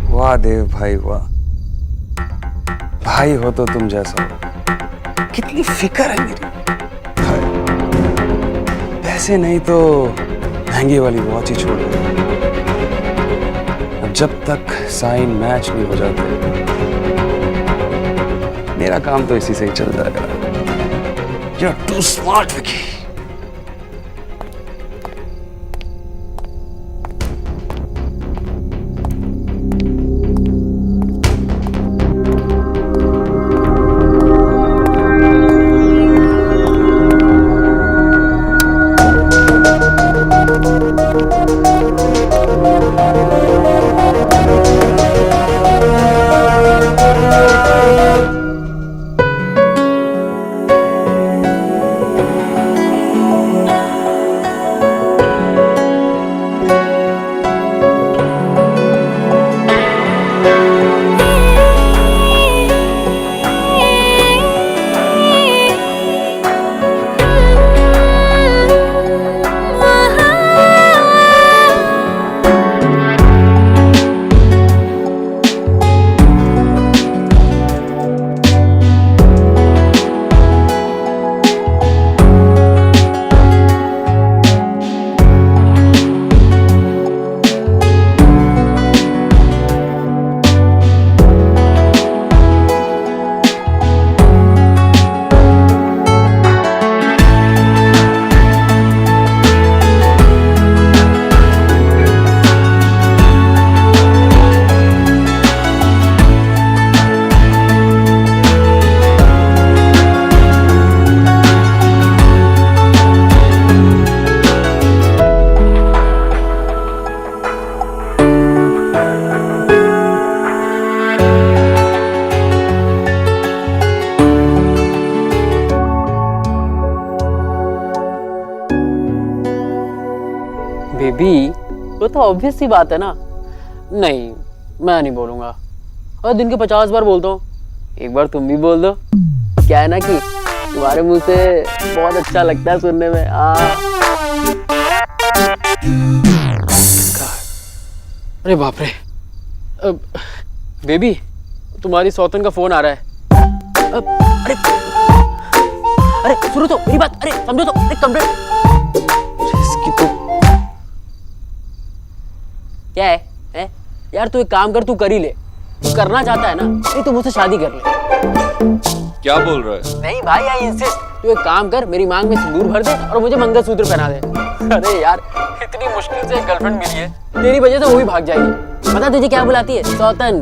वाह देव भाई वाह, भाई हो तो तुम जैसा हो। कितनी फिक्र है मेरी। पैसे नहीं तो महंगी वाली वॉच ही छोड़ दो। अब जब तक साइन मैच नहीं हो जाते मेरा काम तो इसी से ही चल जाएगा। You're too smart, Vicky. Baby, वो तो ऑब्वियस सी बात है ना। नहीं, मैं नहीं बोलूंगा। और दिन के 50 बार बोलता हूँ, एक बार तुम भी बोल दो। क्या है ना कि तुम्हारे मुंह से बहुत अच्छा लगता है सुनने में। अरे बाप रे। बेबी, तुम्हारी सौतन का फोन आ रहा है। अरे सुनो तो मेरी बात, अरे समझो तो, अरे कंप्लेंट इसकी तो क्या है? यार तू एक काम कर, तू कर ही ले। तू करना चाहता है ना, नहीं तू मुझसे शादी कर ले। क्या बोल रहा है? नहीं भाई, आई इंसिस्ट। तू एक काम कर, मेरी मांग में सिंदूर भर दे और मुझे मंगलसूत्र पहना दे। अरे यार, इतनी मुश्किल से एक गर्लफ्रेंड मिली है, तेरी वजह से वो भी भाग जाएगी। पता तुझे क्या बुलाती है? सौतन।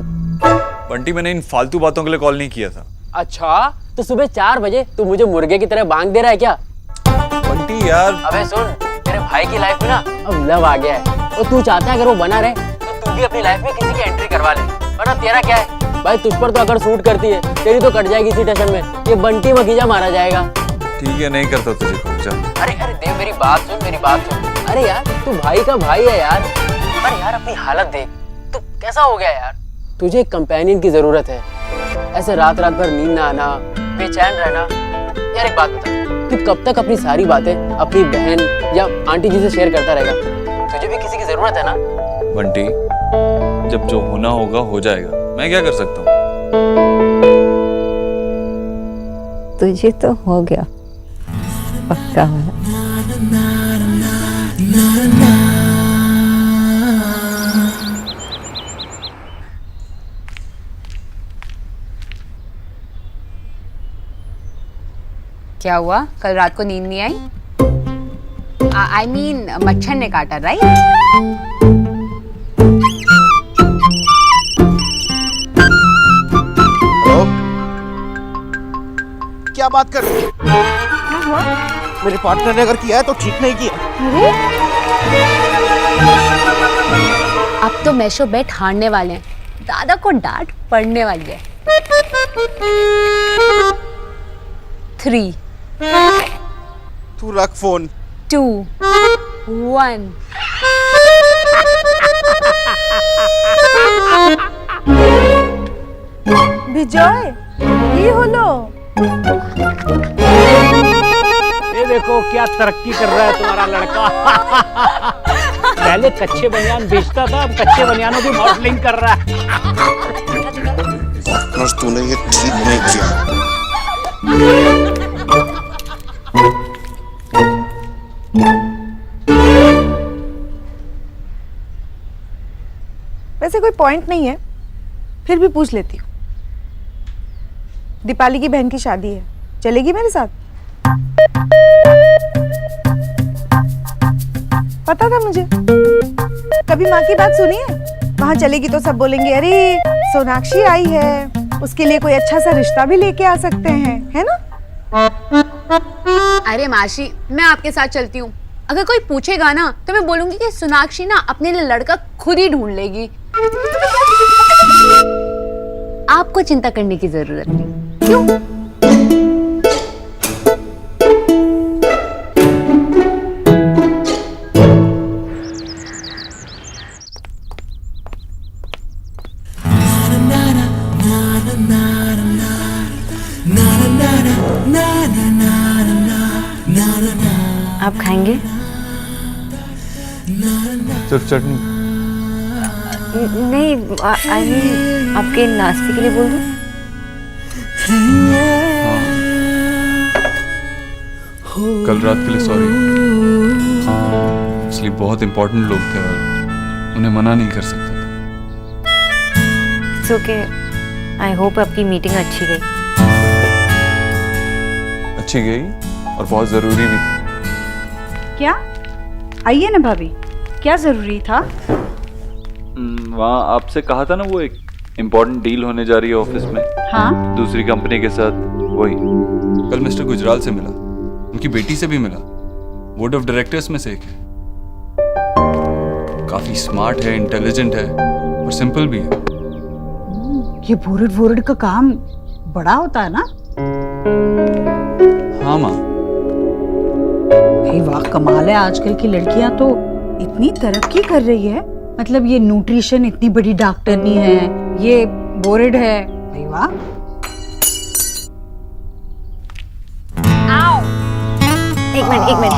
बंटी, मैंने इन फालतू बातों के लिए कॉल नहीं किया था। अच्छा, तो सुबह 4 बजे तू मुझे मुर्गे की तरह बांग दे रहा है क्या? बंटी यार। अबे सुन, तेरे भाई की लाइफ में ना अब लव आ गया है और तू चाहता है अगर वो बना रहे तो तू भी अपनी लाइफ में किसी की एंट्री करवा ले। वरना तेरा क्या है भाई, तुझ पर तो अगर सूट करती है, तेरी तो कट जाएगी इसी टेंशन में। ये बंटी मखीजा मारा जाएगा। ठीक है, नहीं करता तुझे कॉल, जा। अरे अरे देव, मेरी बात सुन, मेरी बात सुन। अरे यार, तू भाई का भाई है यार। अरे यार, अपनी हालत देख, तू कैसा हो गया यार। तुझे एक कंपेनियन की जरूरत है। ऐसे रात रात भर नींद ना आना, बेचैन रहना। यार एक बात बता, तू कब तक अपनी सारी बातें अपनी बहन या आंटी जी से शेयर करता रहेगा? तुझे भी किसी की जरूरत है ना। बंटी, जब जो होना होगा हो जाएगा, मैं क्या कर सकता हूँ? तुझे तो हो गया। पक्का हुआ। क्या हुआ, कल रात को नींद नहीं आई? आई मीन मच्छर ने काटा, राइट? हेलो, क्या बात कर रही है? मेरे पार्टनर ने अगर किया है तो ठीक नहीं किया। अब तो मैशो बेट हारने वाले हैं, दादा को डांट पड़ने वाली है। 3 तू रख फोन। 2 1 বিজয় কি হলো? ये देखो क्या तरक्की कर रहा है तुम्हारा लड़का। पहले कच्चे बनियान बेचता था, अब कच्चे बनियानों की मॉडलिंग कर रहा है। पार्टनर, तूने ये ठीक नहीं किया। वैसे कोई पॉइंट नहीं है, फिर भी पूछ लेती हूँ। दीपाली की बहन की शादी है, चलेगी मेरे साथ? पता था मुझे। कभी माँ की बात सुनी है? वहां चलेगी तो सब बोलेंगे अरे सोनाक्षी आई है, उसके लिए कोई अच्छा सा रिश्ता भी लेके आ सकते हैं, है ना? अरे मासी, मैं आपके साथ चलती हूँ। अगर कोई पूछेगा ना तो मैं बोलूंगी कि सोनाक्षी ना अपने लिए लड़का खुद ही ढूंढ लेगी। आपको चिंता करने की जरूरत नहीं। क्यों? आप खाएंगे? सिर्फ चटनी? नहीं, आई मीन आपके नाश्ते के लिए बोल दूं? कल रात के लिए सॉरी, इसलिए बहुत इंपॉर्टेंट लोग थे और उन्हें मना नहीं कर सकता था। It's okay. आई होप आपकी मीटिंग अच्छी गई। अच्छी गई और बहुत जरूरी भी थी। क्या? आइए ना भाभी, क्या जरूरी था? वहाँ आपसे कहा था ना, वो एक इम्पोर्टेंट डील होने जा रही है ऑफिस में। हाँ? दूसरी कंपनी के साथ, वही। कल मिस्टर गुजराल से मिला, उनकी बेटी से भी मिला। बोर्ड ऑफ डायरेक्टर्स में से एक है। काफी स्मार्ट है, इंटेलिजेंट है और सिंपल भी है। ये बोर्ड का काम बड़ा होता है ना? हाँ माँ। भाई वाह, कमाल है। आजकल की लड़कियां तो इतनी तरक्की कर रही है। मतलब ये न्यूट्रिशन इतनी बड़ी डॉक्टरनी है, ये बोर्ड है। भाई वाह। आओ, एक मिनट।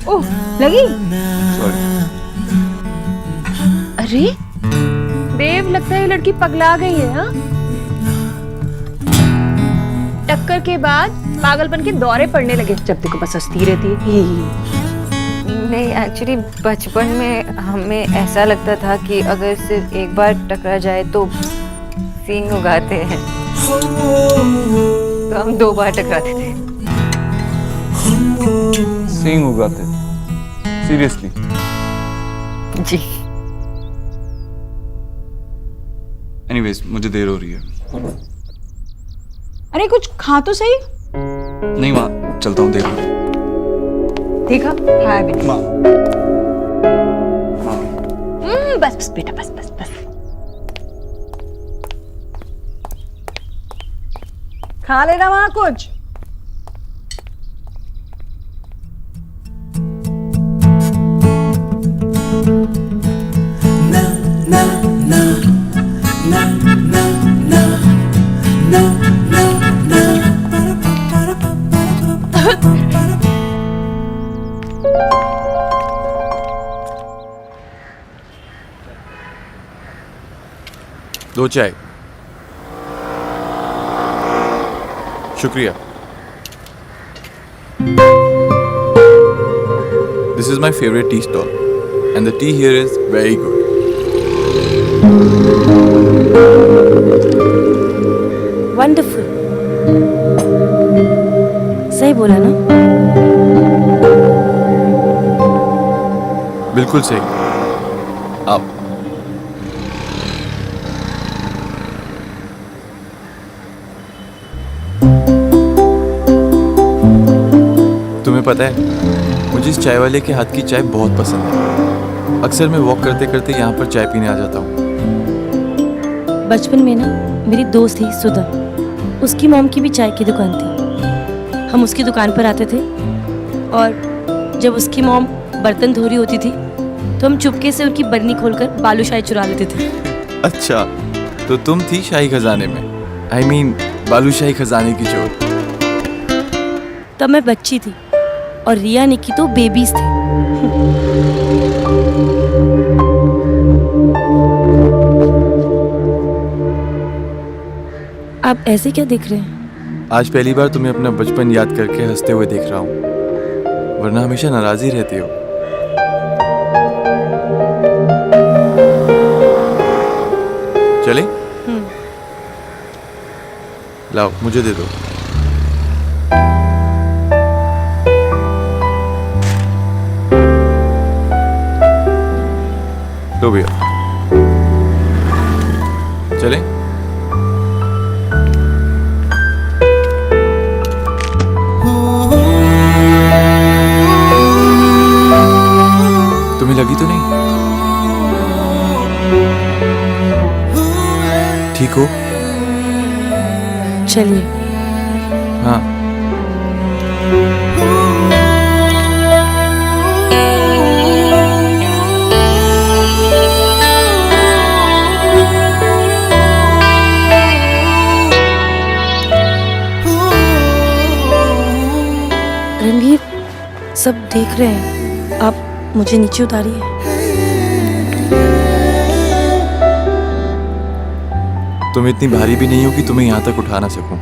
ओह, लगी? अरे देव, लगता है ये लड़की पगला गई है। हाँ, टक्कर के बाद पागलपन के दौरे पड़ने लगे। जब देखो बस हंसती रहती है। नहीं, एक्चुअली बचपन में हमें ऐसा लगता था कि अगर सिर्फ एक बार टकरा जाए तो सींग उगाते हैं, तो हम 2 बार टकराते थे। सींग उगाते? सीरियसली? जी। एनीवेज, मुझे देर हो रही है। अरे कुछ खा तो सही। नहीं माँ, चलता हूँ, देर हो रही है। देखा? हाँ बेटा। माँ। बस बेटा, बस। खा लेना वहां कुछ। दो चाय। शुक्रिया। This is my favorite tea stall, and the tea here is very good. Wonderful. सही बोला ना? बिल्कुल सही। आप तुम्हें पता है, मुझे इस चाय वाले के हाथ की चाय बहुत पसंद है। अक्सर मैं वॉक करते करते यहाँ पर चाय पीने आ जाता हूँ। बचपन में ना मेरी दोस्त थी सुधा, उसकी मॉम की भी चाय की दुकान थी। हम उसकी दुकान पर आते थे और जब उसकी मॉम बर्तन धो रही होती थी तो हम चुपके से उनकी बरनी खोलकर बालूशाही चुरा लेते थे। अच्छा, तो तुम थी शाही खजाने में, I mean बालूशाही खजाने की चोर। तब मैं बच्ची थी और रिया निकी तो बेबीज थे। आप ऐसे क्या देख रहे हैं? आज पहली बार तुम्हें अपना बचपन याद करके हंसते हुए देख रहा हूँ, वरना हमेशा नाराज ही रहती हो। चले? लाओ, मुझे दे दो। लो भैया, चले? तुम्हें लगी तो नहीं? ठीक हो? चलिए। हाँ। रणवीर, सब देख रहे हैं, आप मुझे नीचे उतारिए। तुम इतनी भारी भी नहीं हो कि तुम्हें यहाँ तक उठा ना सकूं।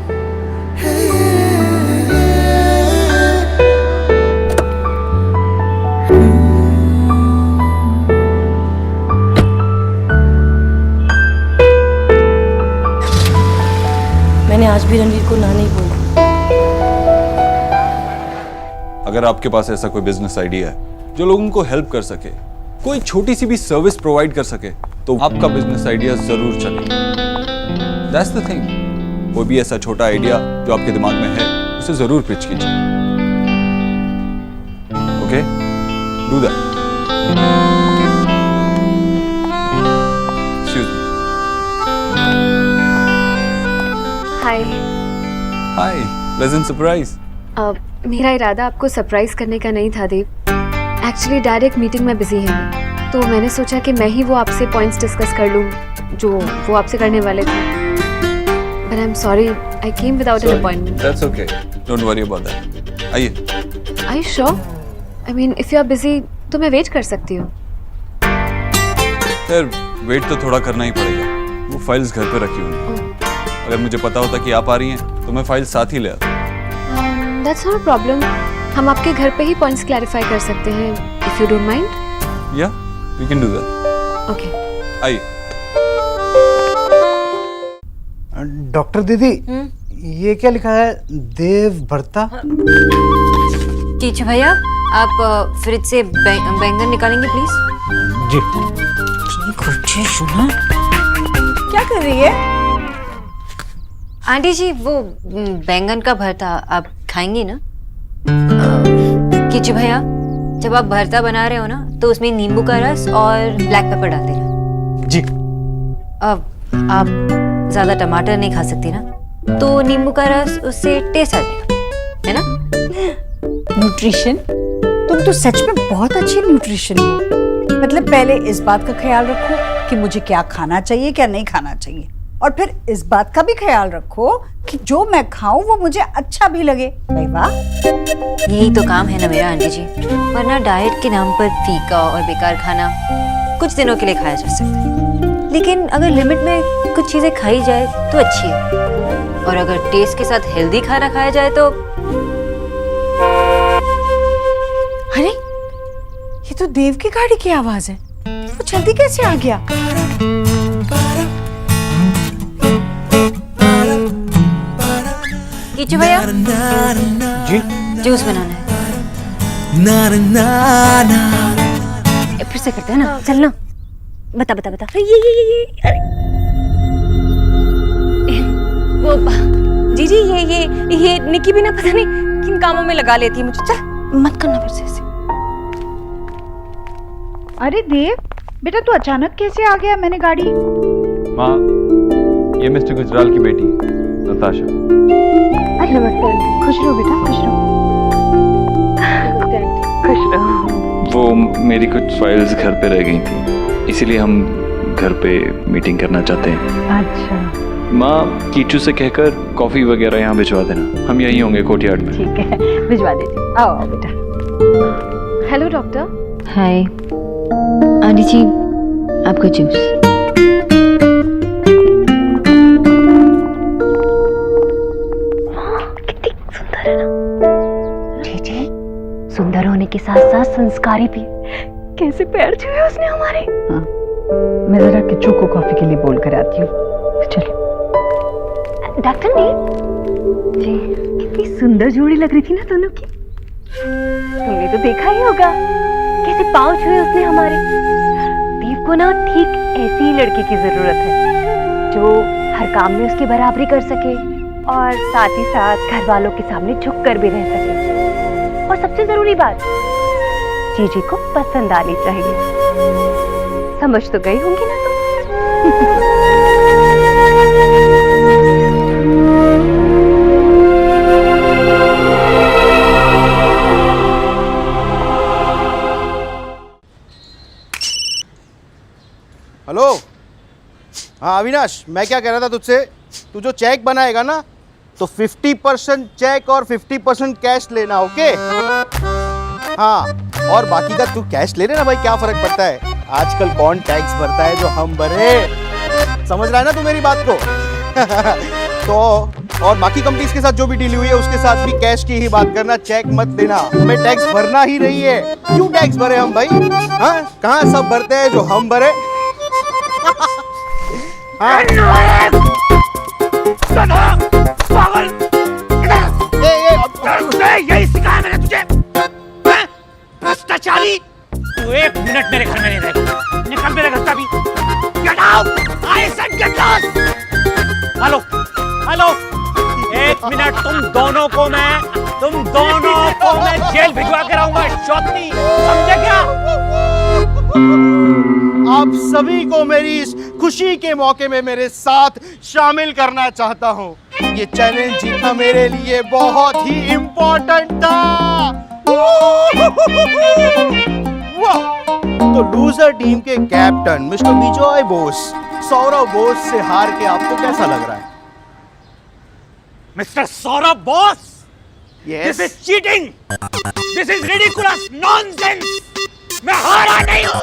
मैंने आज भी रणवीर को ना नहीं बोला। अगर आपके पास ऐसा कोई बिजनेस आइडिया है जो लोगों को हेल्प कर सके, कोई छोटी सी भी सर्विस प्रोवाइड कर सके, तो आपका बिजनेस आइडिया जरूर चले। That's the thing. कोई भी ऐसा छोटा आइडिया जो आपके दिमाग में है, उसे जरूर पिच कीजिए। Okay? Do that. Excuse me. Hi. Hi. Pleasant surprise. मेरा इरादा आपको सरप्राइज करने का नहीं था देव। एक्चुअली डायरेक्ट मीटिंग में बिजी है, तो मैंने सोचा कि मैं ही वो आपसे पॉइंट्स डिस्कस कर लूँ जो वो आपसे करने वाले थे। But I'm sorry, I came without an appointment. That's okay. Don't worry about that. आइए। Are you sure? I mean, if you are busy, तो मैं वेट कर सकती हूँ। यार, वेट तो थोड़ा करना ही पड़ेगा। वो फाइल्स घर पे रखी हुई हैं। अगर मुझे पता होता कि आप आ रही हैं, तो मैं फाइल साथ ही ले आता। That's not a problem. हम आपके घर पे ही पॉइंट्स क्लैरिफाई कर सकते हैं, if you don't mind. Yeah, we can do that. Okay. आइए। डॉक्टर दीदी, ये क्या लिखा है? देव भरता। टीचर भैया, आप फ्रिज से बैंगन निकालेंगे प्लीज? जी। सुना क्या कर रही है? आंटी जी, वो बैंगन का भरता आप खाएंगी ना? कीचू भैया, जब आप भरता बना रहे हो ना, तो उसमें नींबू का रस और ब्लैक पेपर डाल देना। जी। अब आप ज्यादा टमाटर नहीं खा सकती ना, तो नींबू का रस, उससे टेस्ट आ जाएगा, है ना? न्यूट्रिशन? तुम तो सच में बहुत अच्छी न्यूट्रिशन हो। मतलब पहले इस बात का ख्याल रखो कि मुझे क्या खाना चाहिए, क्या नहीं खाना चाहिए, और फिर इस बात का भी ख्याल रखो कि जो मैं खाऊं वो मुझे अच्छा भी लगे। भाई वाह! यही तो काम है ना मेरा आंटी जी, वरना डाइट के नाम पर फीका और बेकार खाना कुछ दिनों के लिए खाया जा सकता है। लेकिन अगर लिमिट में कुछ चीजें खाई जाए तो अच्छी है, और अगर टेस्ट के साथ हेल्दी खाना खाया जाए तो। अरे ये तो देव की गाड़ी की आवाज है, वो जल्दी कैसे आ गया? कीचू भैया जी जूस बनाना है। फिर से करते हैं ना, चल ना, बता बता बता। ये अरे वो जी ये निकी भी ना पता नहीं किन कामों में लगा लेती है मुझे। चल मत करना फिर से ऐसे। अरे देव बेटा तू अचानक कैसे आ गया? मैंने गाड़ी। माँ, ये मिस्टर गुजराल की बेटी नताशा। अरे नमस्ते आंटी, खुश रहो बेटा, खुश रहो। नमस्ते आंटी, खुश रहो। वो मेरी कुछ फाइल्स घर पे रह गई थी, इसीलिए हम घर पे मीटिंग करना चाहते हैं। अच्छा माँ, कीचू से कहकर कॉफी वगैरह यहाँ भिजवा देना, हम यहीं होंगे कोर्टयार्ड में। ठीक है, भिजवा देती। आओ आओ बेटा। Hello doctor. हाय आंटी जी, आपका जूस। कितनी सुंदर है ना जी, सुंदर होने के साथ साथ संस्कारी भी। कैसे पैर छुए उसने हमारे। मैं जरा किच्चू को कॉफी के लिए बोल कर आती हूँ। चलो। डॉक्टर ने जी कितनी सुंदर जोड़ी लग रही थी ना दोनों की। तुमने तो देखा ही होगा कैसे पाँव छुए उसने हमारे। देव को ना ठीक ऐसी ही लड़की की जरूरत है जो हर काम में उसकी बराबरी कर सके और साथ ही साथ घर वालों के सामने झुक कर भी रह सके। और सबसे जरूरी बात, जीजी को पसंद आनी चाहिए। समझ तो गई होंगी ना तुम। हेलो, हाँ अविनाश, मैं क्या कह रहा था तुझसे, तू जो चेक बनाएगा ना तो 50% चेक और 50% कैश लेना, ओके? हाँ, और बाकी का तू कैश ले लेना भाई, क्या फर्क पड़ता है, आजकल कौन टैक्स भरता है जो हम भरे। समझ रहा है ना तू मेरी बात को? तो और बाकी कंपनीज के साथ जो भी डील हुई है उसके साथ भी कैश की ही बात करना, चेक मत देना। हमें टैक्स भरना ही नहीं है, क्यों टैक्स भरे हम भाई? हाँ, कहाँ सब भरते हैं जो हम भरे। हाँ। यही सिखाया मैंने तुझे, भ्रष्टाचारी। तू एक मिनट मेरे घर में नहीं रहेगा, निकल मेरे घर से अभी। Get out! I said get lost! Hello hello, एक मिनट, तुम दोनों को मैं जेल भिजवा के रहूंगा, शौकनी, समझे क्या? आप सभी को मेरी इस खुशी के मौके में मेरे साथ शामिल करना चाहता हूँ। ये चैलेंज जीतना मेरे लिए बहुत ही इम्पोर्टेंट था। तो लूजर टीम के कैप्टन मिस्टर बिजॉय बोस, सौरव बोस से हार के आपको कैसा लग रहा है? Mister Saurabh Bose, Yes. This is cheating. This is ridiculous nonsense. मैं हारा नहीं हूँ।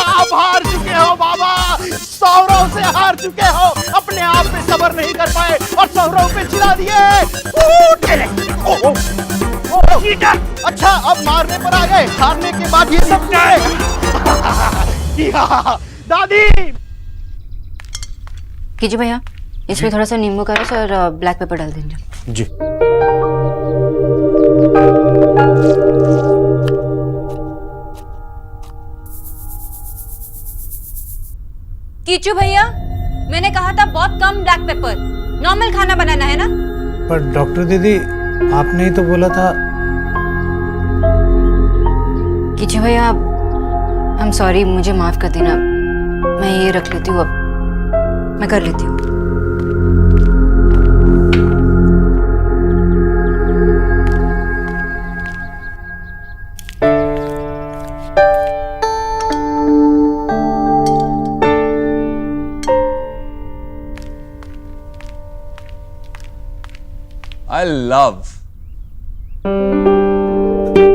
आप हार चुके हो बाबा, सौरव से हार चुके हो, अपने आप पे सब्र नहीं कर पाए और सौरव पे चिढ़ा दिए। अच्छा, अब मारने पर आ गए, हारने के बाद ये सब दादी। कीजिए भैया, इसमें थोड़ा सा नींबू का रस और ब्लैक पेपर डाल दीजिए। जी। कीचू भैया, मैंने कहा था बहुत कम ब्लैक पेपर, नॉर्मल खाना बनाना है ना। पर डॉक्टर दीदी, आपने ही तो बोला था। कीचू भैया, आई एम सॉरी, मुझे माफ कर देना, मैं ये रख लेती हूँ, अब मैं कर लेती हूँ।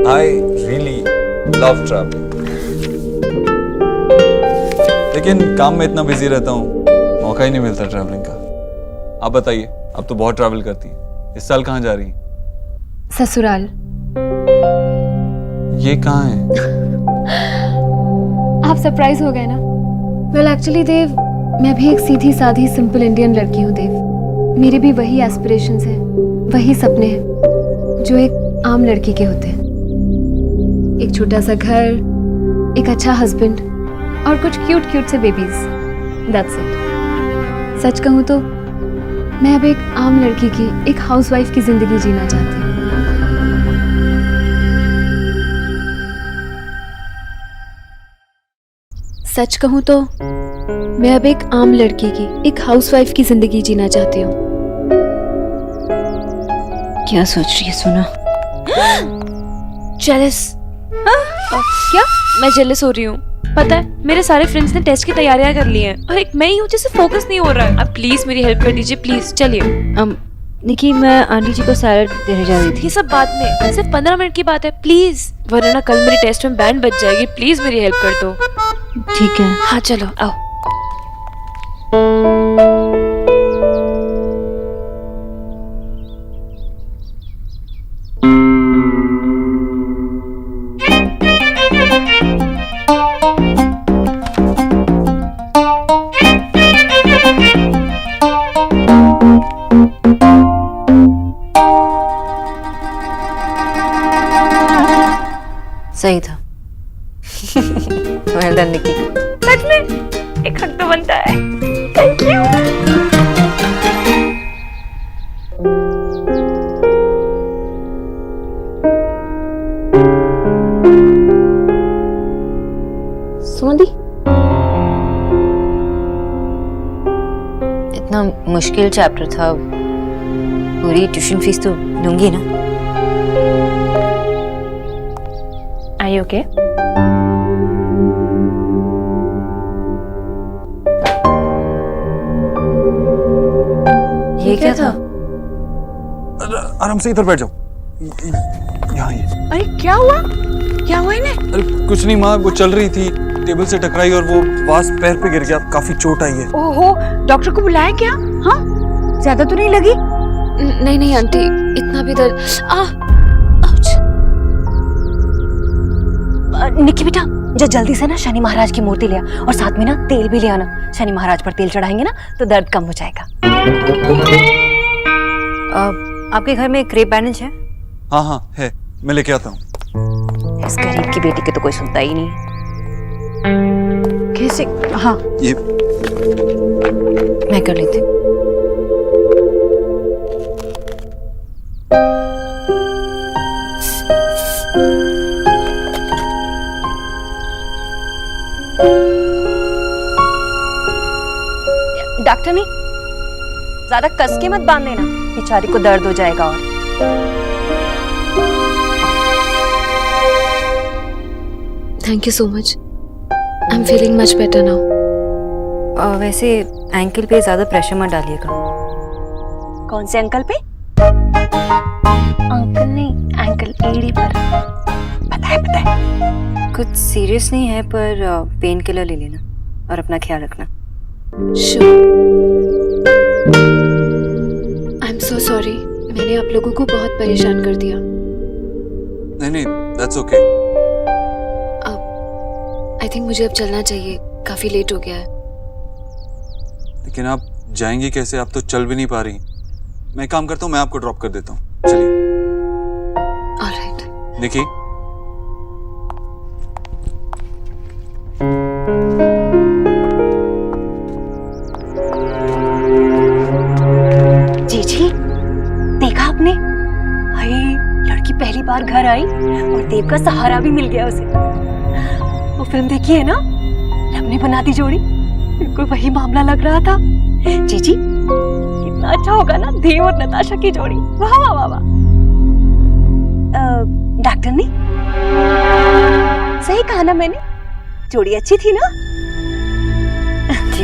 I really love traveling. लेकिन काम में इतना बिजी रहता हूँ, मौका ही नहीं मिलता ट्रैवलिंग का। आप बताइए, आप तो बहुत ट्रैवल करती है। इस साल कहाँ जा रही हैं? ससुराल। ये कहाँ है? आप सरप्राइज हो गए ना? वेल एक्चुअली देव, मैं भी एक सीधी साधी सिंपल इंडियन लड़की हूँ देव। मेरे भी वही एस्पिरेशंस हैं, वही सपने हैं जो एक आम लड़की के होते हैं। एक छोटा सा घर, एक अच्छा हस्बैंड और कुछ क्यूट क्यूट से बेबीज। That's it. सच कहूँ तो मैं अब एक आम लड़की की, एक हाउसवाइफ की जिंदगी जीना चाहती हूँ। सच कहूँ तो मैं अब एक आम लड़की की, एक हाउसवाइफ की जिंदगी जीना चाहती हूँ। क्या सोच रही है सोना? जेलस? क्या? मैं जेलस हो रही हूँ। पता है, मेरे सारे फ्रेंड्स ने टेस्ट की तैयारियां कर ली हैं और एक मैं ही हूँ जिसे फोकस नहीं हो रहा है। अब प्लीज मेरी हेल्प कर दीजिए, प्लीज। चलिए। निकी, मैं आंटी जी को सैलड देने जा रही थी। ये सब बाद में, सिर्फ 15 मिनट की बात है, प्लीज। वरना कल मेरी टेस्ट में बैंड बज जाएगी। प्लीज मेरी हेल्प कर दो। ठीक है। हाँ चलो आओ। सही था। वेल डन निकी। सच में एक हक तो बनता है। Thank you. सुमंदी, इतना मुश्किल चैप्टर था, पूरी ट्यूशन फीस तो लूंगी ना? Are you okay? ये क्या था? आराम से इधर बैठ जाओ। यहाँ ये। अरे क्या हुआ? क्या हुआ इन्हें? अरे कुछ नहीं माँ, वो चल रही थी, टेबल से टकराई और वो वास पैर पे गिर गया, काफी चोट आई है। ओहो, डॉक्टर को बुलाया क्या? हाँ, ज्यादा तो नहीं लगी? नहीं नहीं आंटी, इतना भी दर्द। निक्की बेटा, जो जल्दी से ना शनि महाराज की मूर्ति ले आ और साथ में ना तेल भी ले आना। शनि महाराज पर तेल चढ़ाएंगे ना तो दर्द कम हो जाएगा। आपके घर में क्रेप बैंडेज है? हाँ हाँ है, मैं लेके आता हूँ। इस गरीब की बेटी के तो कोई सुनता ही नहीं। कैसे? हाँ ये मैं कर लेती हूँ। डॉक्टर नहीं, ज्यादा कस के मत बांध देना, बेचारी को दर्द हो जाएगा। और thank you so much. I am feeling much better now. वैसे एंकल पे ज्यादा प्रेशर मत डालिएगा। कौन से अंकल पे? अंकल नहीं, एंकल, एड़ी पर। पता है। कुछ सीरियस नहीं है, पर पेन किलर ले लेना और अपना ख्याल रखना। आई एम सो सॉरी, मैंने आप लोगों को बहुत परेशान कर दिया। नहीं नहीं, दैट्स ओके। आई थिंक मुझे अब चलना चाहिए, काफी लेट हो गया है। लेकिन आप जाएंगी कैसे? आप तो चल भी नहीं पा रही। मैं काम करता हूँ, मैं आपको ड्रॉप कर देता हूँ, चलिए। ऑलराइट। निकी, जी देखा आपने? हाय, लड़की पहली बार घर आई और देव का सहारा भी मिल गया उसे। वो फिल्म देखी है ना, रब ने बना दी जोड़ी, बिल्कुल वही मामला लग रहा था। जी कितना अच्छा होगा ना देव और नताशा की जोड़ी। वाह वाह वाह वाह। डॉक्टर ने सही कहा ना मैंने? जोड़ी अच्छी थी ना? जी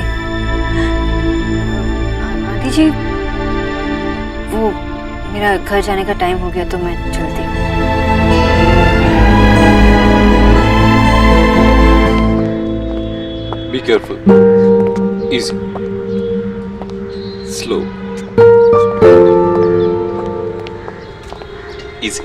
आंटी जी, वो मेरा घर जाने का टाइम हो गया तो मैं चलती हूँ। Be careful. Easy. Slow. Easy.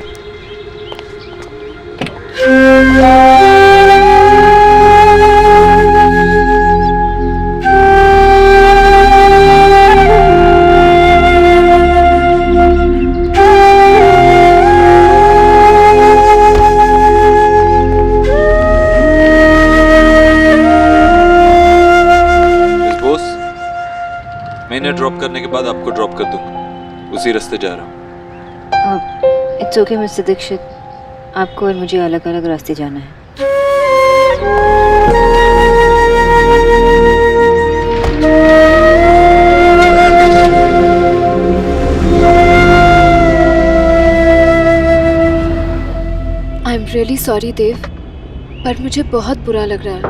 मैं ड्रॉप करने के बाद आपको ड्रॉप कर दूंगा, उसी रास्ते जा रहा हूँ। इट्स ओके मिस्टर दीक्षित, आपको और मुझे अलग अलग रास्ते जाना है। आई एम रियली सॉरी देव, पर मुझे बहुत बुरा लग रहा है।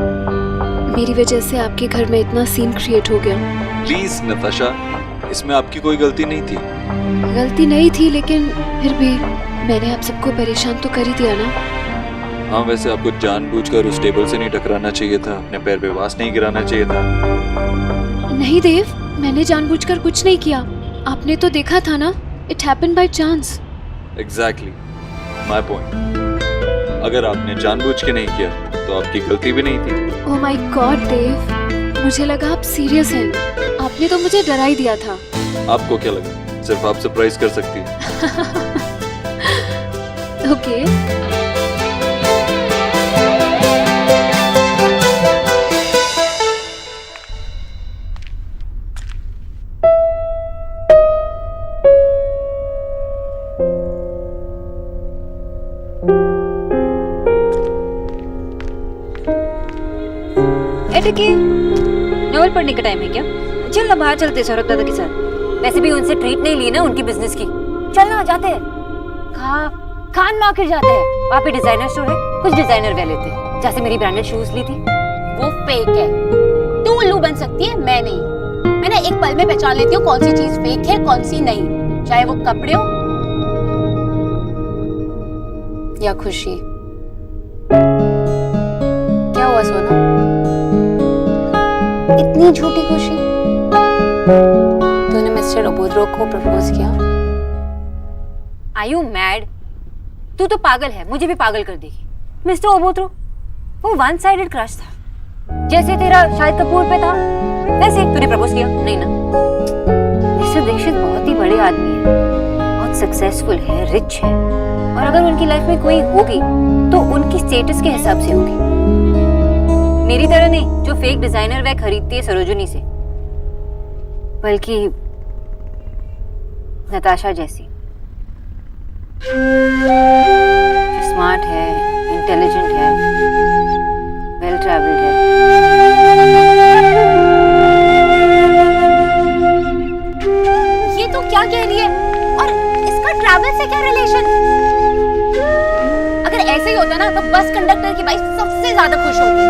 मेरी वजह से आपके घर में इतना सीन क्रिएट हो गया। प्लीज नताशा, इसमें आपकी कोई गलती नहीं थी। गलती नहीं थी, लेकिन फिर भी मैंने आप सबको परेशान तो कर ही दिया ना। हाँ, वैसे आपको जानबूझकर उस टेबल से नहीं टकराना चाहिए था, अपने पैर पे वास नहीं गिराना चाहिए था। नहीं देव, मैंने जानबूझकर कुछ नहीं किया। आपने तो देखा था ना, it happened by chance. Exactly my point. अगर आपने जानबूझ के नहीं किया तो आपकी गलती भी नहीं थी। ओह माय गॉड देव, मुझे लगा आप सीरियस हैं। आपने तो मुझे डरा ही दिया था। आपको क्या लगा सिर्फ आप सरप्राइज कर सकती हैं? ओके। नॉवल पढ़ने का टाइम है क्या? चल ना बाहर चलते सौरभ दादा के साथ। वैसे भी उनसे ट्रीट नहीं ली ना उनकी बिजनेस की। चल ना जाते हैं। खान मार्केट जाते हैं, वहाँ पे डिजाइनर स्टोर है, कुछ डिजाइनर वेयर लेते हैं। जैसे मेरी ब्रांडेड शूज ली थी। वो फेक है। तू उल्लू बन सकती है, मैं नहीं। मैं ना एक पल में पहचान लेती हूँ कौन सी चीज फेक है कौन सी नहीं, चाहे वो कपड़े हो या खुशी। क्या हुआ सोना, इतनी झूठी खुशी? तूने मिस्टर ओबोद्रो को प्रपोज किया? Are you mad? तू तो पागल है, मुझे भी पागल कर देगी। मिस्टर ओबोद्रो वो वन साइडेड क्रश था। जैसे तेरा शाहिद कपूर पे था वैसे तूने प्रपोज किया नहीं ना। मिस्टर दीक्षित बहुत ही बड़े आदमी है, बहुत सक्सेसफुल है, रिच है, और अगर उनकी लाइफ में कोई होगी तो उनकी स्टेटस के हिसाब से होगी। मेरी तरह नहीं जो फेक डिजाइनर वह खरीदती है सरोजनी से, बल्कि नताशा जैसी स्मार्ट है, इंटेलिजेंट है, वेल ट्रैवल्ड है। ये तो क्या कह रही है, और इसका ट्रैवल से क्या रिलेशन? अगर ऐसे ही होता ना तो बस कंडक्टर की वाइफ सबसे ज्यादा खुश होती।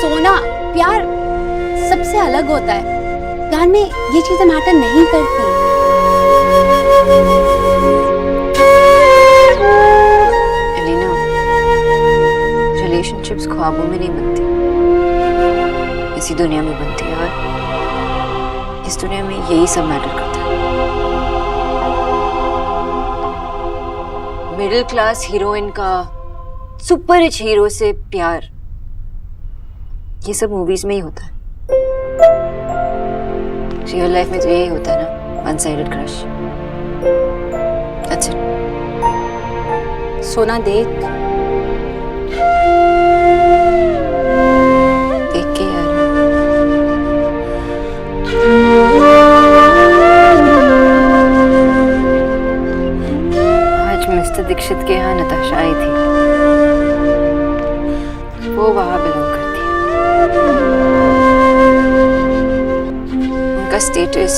सोना, प्यार सबसे अलग होता है। प्यार में ये चीजें मैटर नहीं करती। एलिना, रिलेशनशिप्स ख्वाबों में नहीं बनती, इसी दुनिया में बनती है, और इस दुनिया में यही सब मैटर करता है। मिडिल क्लास हीरोइन का सुपर रिच हीरो से प्यार, ये सब मूवीज में ही होता है। रियल लाइफ में तो यही होता है ना, one sided crush. That's it. सोना देख के यार। आज मिस्टर दीक्षित के यहाँ नताशा आई थी, वो वहाँ बिलोंग करती है। उनका स्टेटस,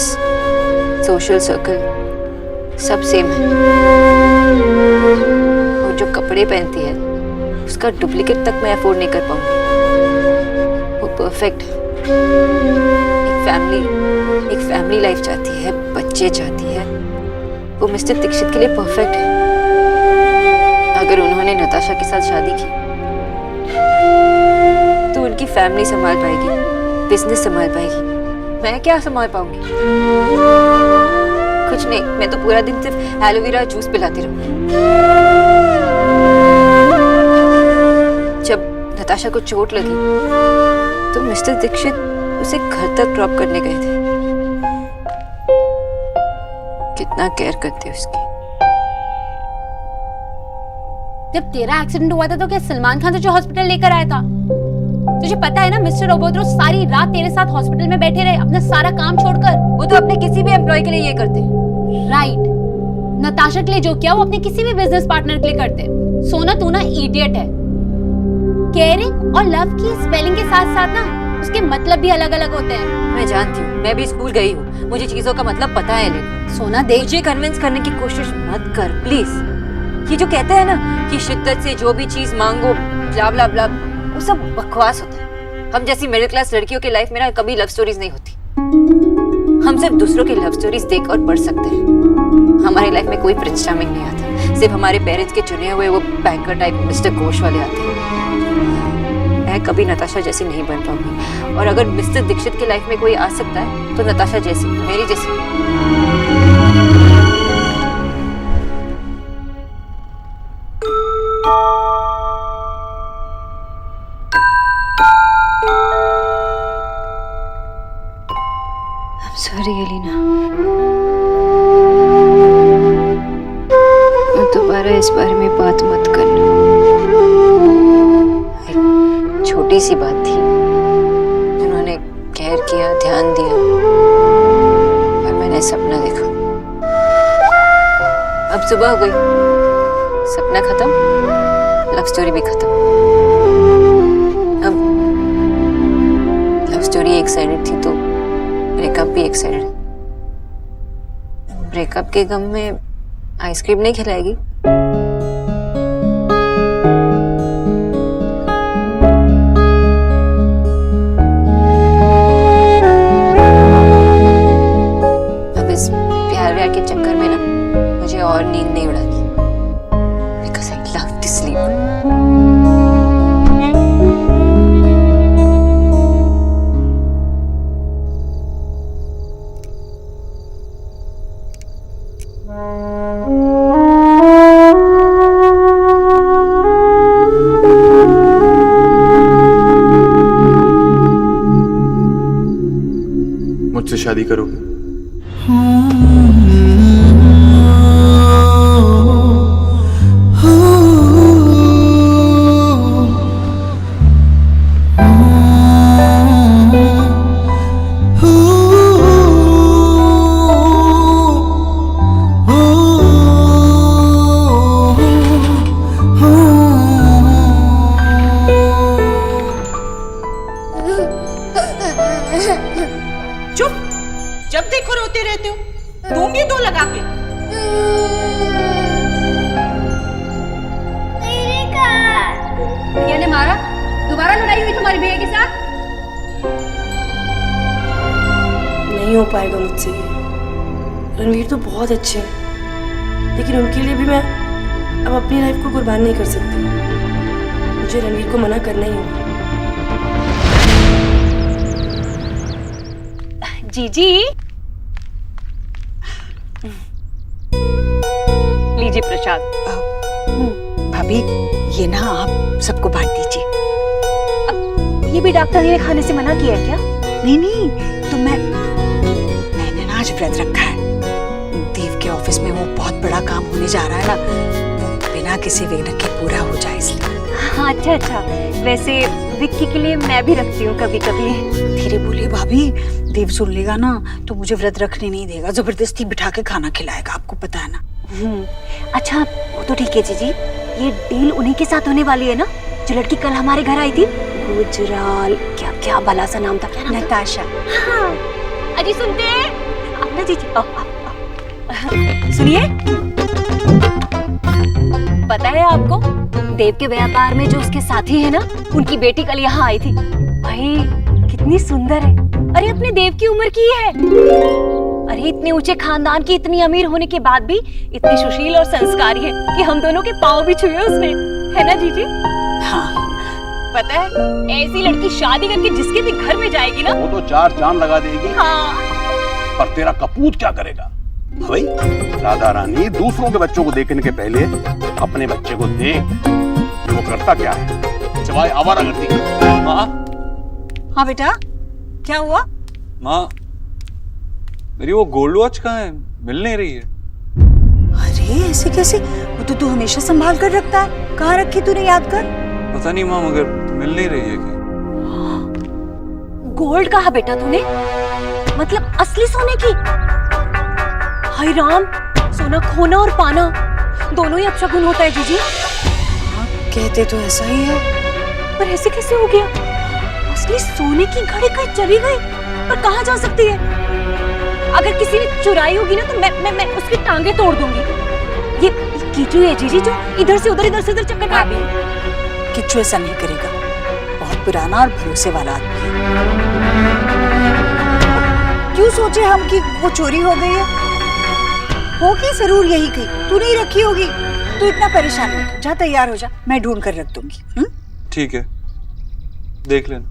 सोशल सर्कल सब सेम है। और जो कपड़े पहनती है उसका डुप्लीकेट तक मैं अफोर्ड नहीं कर पाऊंगी। वो परफेक्ट है। एक फैमिली लाइफ चाहती है, बच्चे चाहती है। वो मिस्टर दीक्षित के लिए परफेक्ट है। अगर उन्होंने नताशा के साथ शादी की तो उनकी उनकी फैमिली संभाल पाएगी, बिजनेस संभाल पाएगी, मैं क्या संभाल पाऊंगी? कुछ नहीं, मैं तो पूरा दिन सिर्फ एलोवेरा जूस पिलाती रहूंगी। जब नताशा को चोट लगी तो मिस्टर दीक्षित उसे घर तक ड्रॉप करने गए थे। कितना केयर करते उसकी। जब तेरा एक्सीडेंट हुआ था तो क्या सलमान खान तुझे हॉस्पिटल लेकर आया था? तुझे पता है ना मिस्टर ओबोद्रो सारी रात तेरे साथ हॉस्पिटल में बैठे रहे अपना सारा काम छोड़कर। वो तो अपने किसी भी एम्प्लॉय के लिए ये करते। राइट, नताशा के लिए जो किया वो अपने किसी भी बिजनेस पार्टनर के लिए करते। सोना तू ना इडियट है। केयरिंग और लव की स्पेलिंग के साथ साथ ना उसके मतलब भी अलग अलग होते हैं। मैं जानती हूँ, मैं भी स्कूल गई हूँ, मुझे चीजों का मतलब पता है। लेकिन सोना देख, मुझे कन्विंस करने की कोशिश मत कर प्लीज। ये जो कहते हैं ना कि शिद्दत से जो भी चीज मांगो ब्ला ब्ला ब्ला, वो सब बकवास होता है। हम जैसी मिडिल क्लास लड़कियों की लाइफ में ना कभी लव स्टोरीज नहीं होती। हम सिर्फ दूसरों की लव स्टोरीज देख और पढ़ सकते हैं। हमारी लाइफ में कोई प्रिंस चार्मिंग नहीं आता, सिर्फ हमारे पेरेंट्स के चुने हुए वो बैंकर टाइप मिस्टर घोष वाले आते हैं। मैं कभी नताशा जैसी नहीं बन पाऊंगी, और अगर मिस्टर दीक्षित की लाइफ में कोई आ सकता है तो नताशा जैसी, मेरी जैसी। सॉरी एलिना, और दोबारा इस बारे में बात मत करना। एक छोटी सी बात थी, जिन्होंने केयर किया, ध्यान दिया, और मैंने सपना देखा। अब सुबह हो गई, सपना खत्म, लव स्टोरी भी खत्म। अब लव स्टोरी एक साइडेड थी तो ब्रेकअप भी एक साइड है। ब्रेकअप के गम में आइसक्रीम नहीं खिलाएगी? अब इस प्यार व्यार के चक्कर में ना मुझे और नींद नहीं उड़ाती, because I love to sleep. मुझसे शादी करोगे? चुप, जब देखो रोते रहते हो। दूंगी दो लगा के। भैया ने मारा? दोबारा लड़ाई हुई तुम्हारी भैया के साथ? नहीं हो पाएगा मुझसे। रणवीर तो बहुत अच्छे हैं, लेकिन उनके लिए भी मैं अब अपनी लाइफ को कुर्बान नहीं कर सकती। मुझे रणवीर को मना करना ही होगा। जीजी, लीजिए प्रसाद। भाभी, ये ना आप सबको बांट दीजिए। ये भी डॉक्टर ने खाने से मना किया है क्या? नहीं, तो मैंने ना आज व्रत रखा है। देव के ऑफिस में वो बहुत बड़ा काम होने जा रहा है ना, बिना किसी विघ्न के पूरा हो जाए इसलिए। हाँ, अच्छा। वैसे विक्की के लिए मैं भी रखती हूँ कभी कभी। धीरे बोलिए भाभी, देव सुन लेगा ना तो मुझे व्रत रखने नहीं देगा, जबरदस्ती बिठा के खाना खिलाएगा, आपको पता है ना। अच्छा, वो तो ठीक है जीजी। ये डील उन्हीं के साथ होने वाली है ना, जो लड़की कल हमारे घर आई थी? गुजराल, क्या भला सा नाम था? नताशा। हाँ। अजी सुनते हैं? आप ना जीजी, सुनिए। पता है आपको, देव के व्यापार में जो उसके साथी है ना, उनकी बेटी कल यहाँ आई थी। भाई कितनी सुंदर है। अरे अपने देव की उम्र की है। अरे इतने ऊंचे खानदान की, इतनी अमीर होने के बाद भी इतनी सुशील और संस्कारी है कि हम दोनों के पाँव भी छुए उसने, है ना जीजी? हाँ, पता है ऐसी लड़की शादी करके जिसके भी घर में जाएगी ना, वो तो 4 चांद लगा देगी। हाँ। पर तेरा कपूत क्या करेगा? भाई राधा रानी, दूसरों के बच्चों को देखने के पहले अपने बच्चे को देख। वो करता क्या है, सिवाय आवारागर्दी। माँ। हाँ बेटा, क्या हुआ? माँ, मेरी वो गोल्ड वॉच कहाँ है? मिल नहीं रही है। अरे ऐसे कैसे? वो तो तू हमेशा संभाल कर रखता है। कहाँ रखी तूने, याद कर। पता नहीं माँ, मगर मिल नहीं रही है क्या? गोल्ड कहा बेटा तूने? मतलब असली सोने की? हाय राम, सोना खोना और पाना दोनों ही अपशगुन होता है जीजी। हाँ, कहते तो ऐसा ही है। पर ऐसे कैसे हो गया? असली सोने की घड़ी कहीं चली गई, पर कहाँ जा सकती है? अगर किसी ने चुराई होगी ना तो मैं उसकी टांगे तोड़ दूंगी। ये कीचू है जीजी जो इधर से उधर चक्कर मार रही है। किच्चू ऐसा नहीं करेगा, बहुत पुराना और भरोसे वाला आदमी है। क्यों सोचे हम कि वो चोरी हो गई है? होगी जरूर यही कहीं, तू नहीं रखी होगी। तू इतना परेशान मत हो, जा तैयार हो जा, मैं ढूंढ कर रख दूंगी। ठीक है, देख लेना।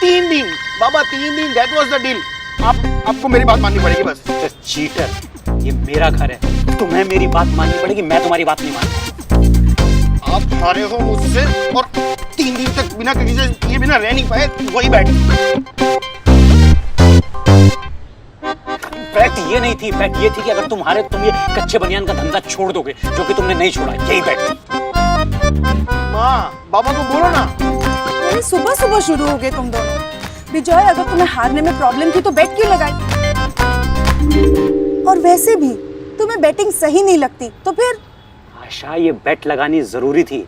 तीन दिन बाबा, 3 दिन, दैट वाज द डील। आपको मेरी बात माननी पड़ेगी बस। चीटर, ये मेरा घर है, तुम्हें मेरी बात माननी पड़ेगी, मैं तुम्हारी बात नहीं मानता। आप हारे हो मुझसे और 3 दिन तक बिना किसी से ये बिना रह नहीं पाए, वही बैठ। फैक्ट ये नहीं थी, फैक्ट ये थी कि अगर तुम हारे तुम ये कच्चे बनियान का धंधा छोड़ दोगे, जो कि तुमने नहीं छोड़ा। यही फैक्ट थी। माँ, बाबा को बोलो ना। सुबह सुबह शुरू हो गए तुम दोनों। विजय, अगर तुम्हें हारने में प्रॉब्लम थी तो बेट क्यों लगाई? और वैसे भी तुम्हें बैटिंग सही नहीं लगती, तो फिर? आशा, ये बेट लगानी जरूरी थी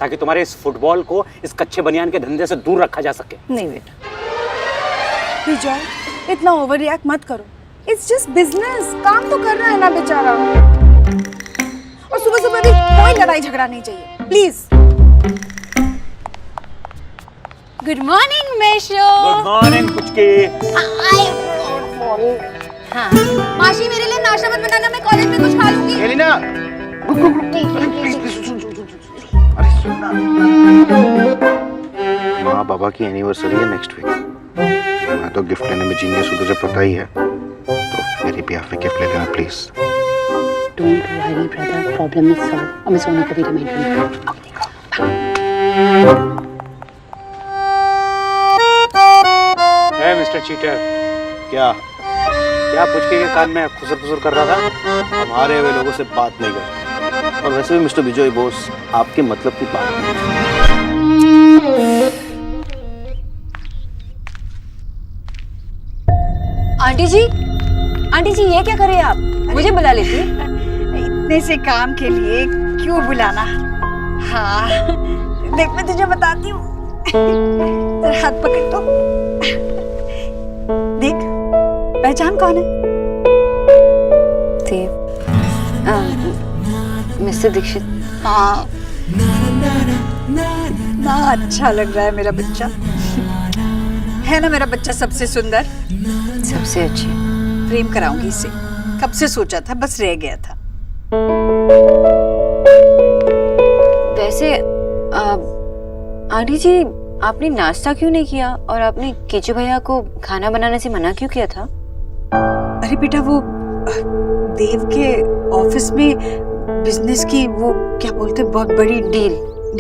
ताकि तुम्हारे इस फुटबॉल को इस कच्चे बनियान के धंधे से दूर रखा जा सके। नहीं बेटा। विजय, इतना ओवर रिएक्ट मत करो। इट्स जस्ट बिजनेस, काम तो करना है ना बेचारा। और सुबह सुबह भी कोई लड़ाई झगड़ा नहीं चाहिए, प्लीज। गुड मॉर्निंग मेशो। Good morning Puchke. हाँ, माशी मेरे लिए नाश्ता मत बनाना, मैं कॉलेज में कुछ खा लूंगी। एलिना, अरे सुन ना। माँ बाबा की एनिवर्सरी है नेक्स्ट वीक। मैं तो गिफ्ट लेने में जीनियस हूँ, तुझे पता ही है। तो मेरी बिहाफ में गिफ्ट ले लेना please. Don't worry brother, problem is solve. अब मैं सोने को भी रिमाइंड करूंगा। मिस्टर चीटर, क्या पुचके के कान में खुसर कर रहा था? हमारे हुए लोगों से बात नहीं करते। और वैसे भी मिस्टर विजय बोस, आपके मतलब की बात नहीं। आंटी जी ये क्या करे आप? मुझे बुला लेती। इतने से काम के लिए क्यों बुलाना? हाँ, देख मैं तुझे बताती हूँ। तेरा हाथ पकड़ तो देख, पहचान कौन है? देव, मिस्टर दीक्षित। हाँ, ना अच्छा लग रहा है मेरा बच्चा। है ना मेरा बच्चा सबसे सुंदर, सबसे अच्छी। प्रेम कराऊंगी इसे, कब से सोचा था, बस रह गया था। वैसे आंटी जी, आपने नाश्ता क्यों नहीं किया और आपने कीचू भैया को खाना बनाने से मना क्यों किया था? अरे बेटा, वो देव के ऑफिस में बिजनेस की वो क्या बोलते, बहुत बड़ी डील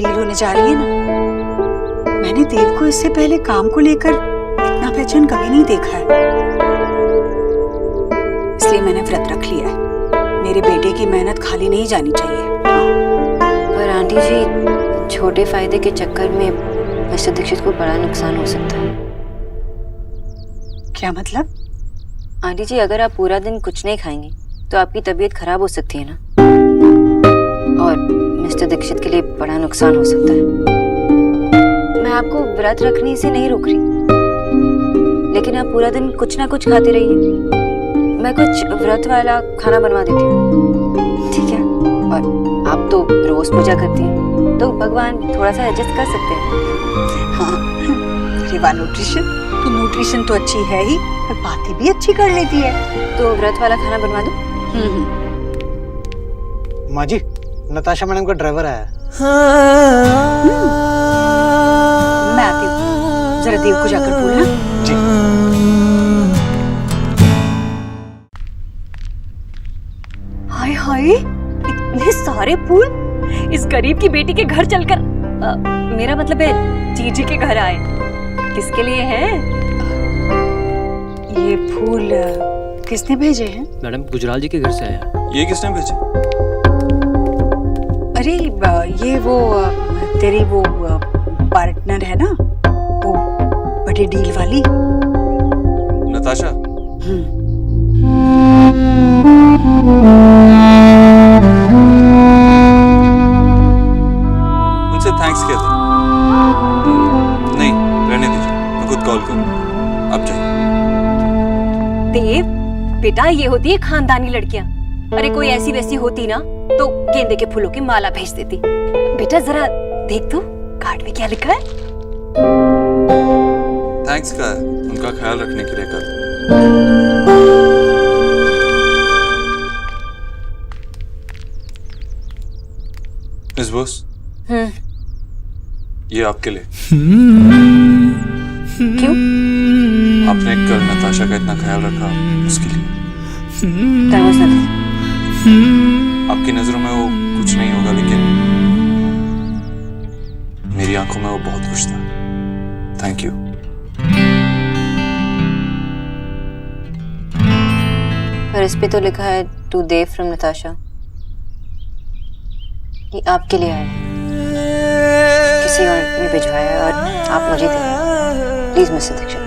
होने जा रही है ना। मैंने देव को इससे पहले काम को लेकर इतना बेचैन कभी नहीं देखा है, इसलिए मैंने व्रत रख लिया है। मेरे बेटे की मेहनत खाली नहीं जानी चाहिए। पर आंटी जी, छोटे फायदे के चक्कर में मिस्टर दीक्षित को बड़ा नुकसान हो सकता है। क्या मतलब? आंटी जी, अगर आप पूरा दिन कुछ नहीं खाएंगे तो आपकी तबीयत खराब हो सकती है ना, और मिस्टर दीक्षित के लिए बड़ा नुकसान हो सकता है। मैं आपको व्रत रखने से नहीं रोक रही, लेकिन आप पूरा दिन कुछ ना कुछ खाते रहिए। मैं कुछ व्रत वाला खाना बनवा देती हूँ, ठीक है? और आप तो रोज पूजा करती हैं, तो भगवान थोड़ा सा एडजस्ट कर सकते हैं। हाँ रेवा न्यूट्रिशन, तो न्यूट्रिशन तो अच्छी है ही पर बातें भी अच्छी कर लेती है। तो व्रत वाला खाना बनवा दूं? माँ जी, नताशा मैडम का ड्राइवर आया है। मैं आती हूँ, जरा देव को जाकर बोलना। जी। हाय हाय, इतने सारे फूल इस गरीब की बेटी के घर चलकर मेरा मतलब है जीजी के घर आए। किसके लिए हैं? ये फूल किसने भेजे हैं? मैडम गुजराल जी के घर से आया। ये किसने भेजे? अरे ये वो तेरी वो पार्टनर है ना, वो बड़ी डील वाली नताशा। उनसे थैंक्स कह दो। नहीं रहने दीजिए, मैं खुद कॉल करूँ। आप जाइए। देव बेटा, ये होती है खानदानी लड़कियां। अरे कोई ऐसी वैसी होती ना तो गेंदे के फूलों की माला भेज देती। बेटा जरा देख तो कार्ड में क्या लिखा है। थैंक्स का है, उनका ख्याल रखने के लिए कर। मिस बोस, ये आपके लिए। क्यों? आपने कल नताशा का इतना ख्याल रखा, उसके लिए। आपकी नजरों में वो कुछ नहीं होगा, लेकिन मेरी आंखों में वो बहुत खुश था। Thank you. पर इस पे तो लिखा है टू देव फ्रॉम नताशा। ये आपके लिए है, किसी और ने भिजवाया और आप मुझे दे। Please mister Dixit.